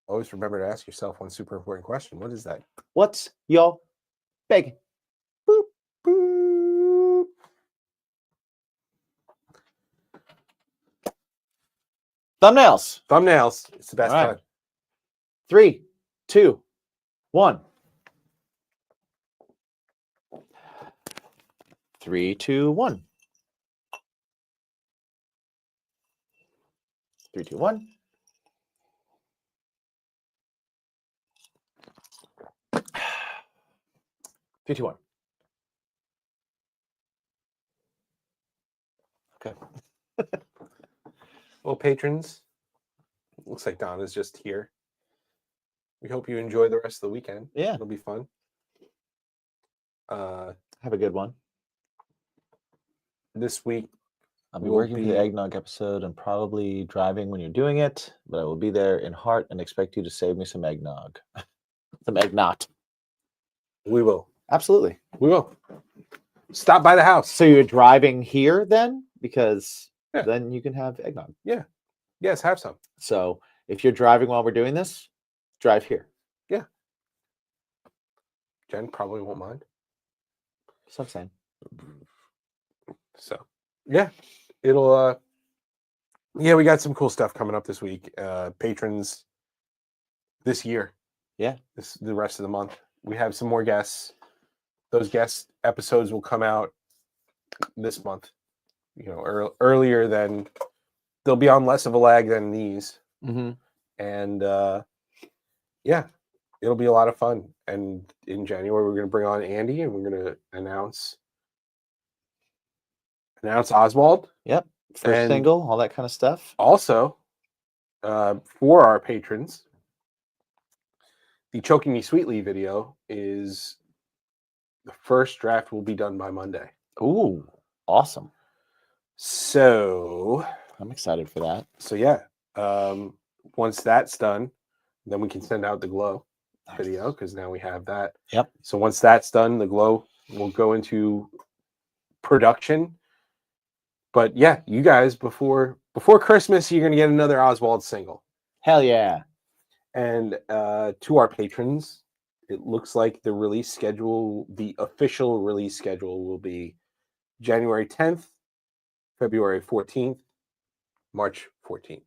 always remember to ask yourself one super important question. What is that? What's your big? Boop, boop. Thumbnails. Thumbnails. It's the best All right. time. 3, 2, 1. 3, 2, 1. 3, 2, 1. Three, two, one. Okay. Well, patrons, looks like Donna's just here. We hope you enjoy the rest of the weekend. Yeah. It'll be fun. Have a good one. This week, I'll be We'll working for be- the eggnog episode and probably driving when you're doing it, but I will be there in heart and expect you to save me some eggnog. Some eggnog. we will. Absolutely. We will. Stop by the house. So you're driving here then? Because Yeah. then you can have eggnog. Yes, have some. So if you're driving while we're doing this, drive here. Jen probably won't mind. So I'm saying. So yeah, it'll yeah, we got some cool stuff coming up this week. Patrons this year. Yeah. The rest of the month. We have some more guests. Those guest episodes will come out this month. You know, earlier than they'll be on less of a lag than these. Mm-hmm. And yeah, it'll be a lot of fun. And in January, we're going to bring on Andy, and we're going to announce Oswald. Yep. First And- single, all that kind of stuff. Also, for our patrons, the Choking Me Sweetly video is the first draft will be done by Monday. Ooh, awesome. So I'm excited for that. yeah, once that's done, then we can send out the glow Nice. video because now we have that. Yep. So once that's done, the glow will go into production. But yeah, you guys before Christmas, you're gonna get another Oswald single. Hell yeah. And to our patrons, it looks like the official release schedule will be January 10th, February 14th, March 14th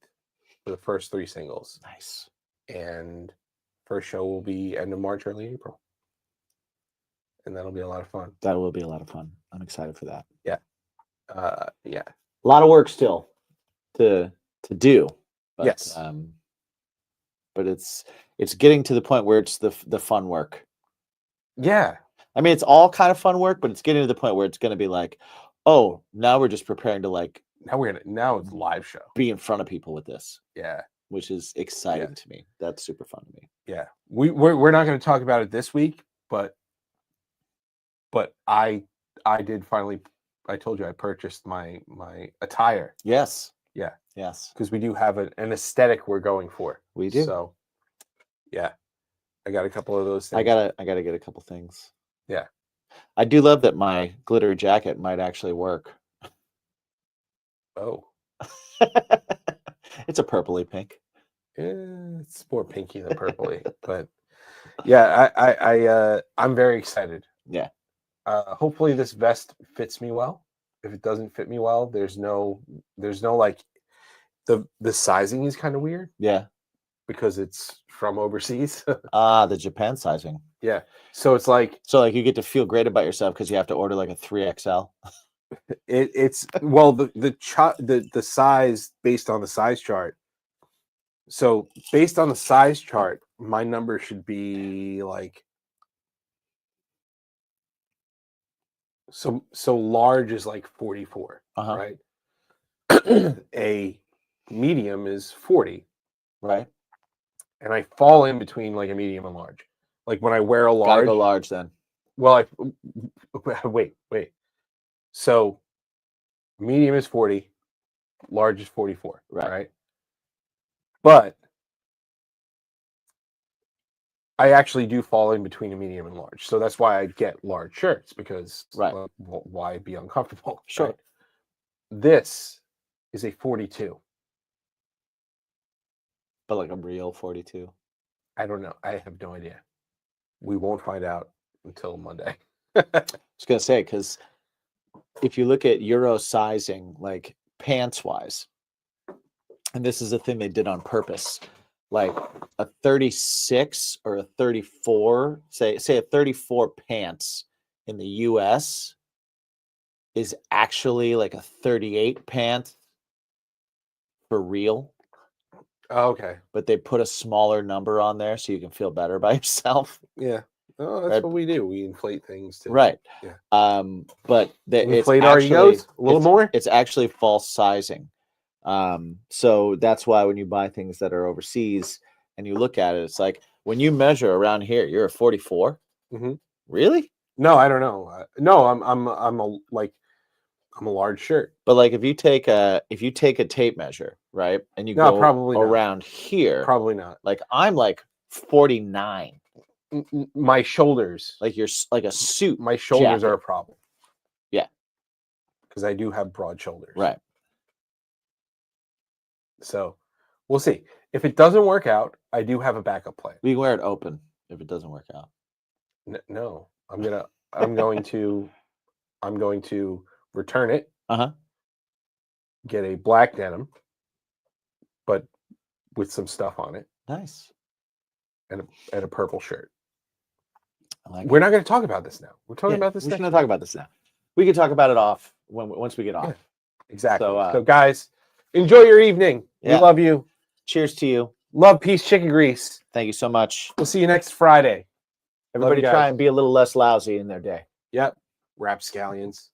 for the first 3 singles. Nice. And first show will be end of March, early April. And that'll be a lot of fun. That will be a lot of fun. I'm excited for that. Yeah. A lot of work still to do. But, Yes. But it's getting to the point where it's the fun work. Yeah. I mean, it's all kind of fun work, but it's getting to the point where it's going to be like, oh, now we're just preparing to like Now it's live show. be in front of people with this, Yeah. which is exciting to me. That's super fun to me. Yeah. We're not going to talk about it this week, but I did finally. I told you I purchased my attire Yes. Yeah. Yes. because we do have an aesthetic we're going for. We do. So yeah, I got a couple of those things. I gotta get a couple things. Yeah. I do love that my glitter jacket might actually work. Oh, It's a purpley pink. It's more pinky than purpley, but yeah, I'm very excited. Yeah. Hopefully this vest fits me well. If it doesn't fit me well, there's no like the sizing is kind of weird Yeah. because it's from overseas. The Japan sizing. Yeah. So it's like So like you get to feel great about yourself because you have to order like a 3XL. it's well the size based on the size chart. So based on the size chart, my number should be like so large is like 44, Uh-huh. right? A medium is 40, Right. and I fall in between like a medium and large. Like when I wear a Gotta large, go large then. well, wait. So medium is 40, large is 44, Right. right? But I actually do fall in between a medium and large. So that's why I get large shirts because Right. why be uncomfortable? Sure. Right? This is a 42. But like a real 42. I don't know. I have no idea. We won't find out until Monday. I was gonna say, because if you look at Euro sizing, like pants wise, and this is a thing they did on purpose, like a 36 or a 34, say a 34 pants in the US is actually like a 38 pant for real, Oh, okay. but they put a smaller number on there so you can feel better about yourself. Yeah. Oh, that's Right. what we do. We inflate things too. Right. Yeah. But it's Inflate our actually, egos a little it's, more. it's actually false sizing. So that's why when you buy things that are overseas and you look at it, it's like when you measure around here, you're a 44. Mhm. Really? No, I don't know. No, I'm a large shirt. But like if you take a tape measure, right, and you No, go probably not. around here, Probably not. like I'm like 49. My shoulders, Like you're like a suit. my shoulders jacket. are a problem. Yeah. Because I do have broad shoulders. Right. So we'll see. If it doesn't work out, I do have a backup plan. We can wear it open if it doesn't work out. No, I'm going to return it. Uh-huh. Get a black denim, but with some stuff on it, Nice. and a purple shirt. I like We're not going to talk about this now. We're talking Yeah, about this. we're next going to talk about this now. We can talk about it off once we get off. Yeah. Exactly. So, So guys, enjoy your evening. Yeah. We love you. Cheers to you. Love, peace, chicken grease. Thank you so much. We'll see you next Friday. Everybody you try guys. and be a little less lousy in their day. Yep. Rapscallions.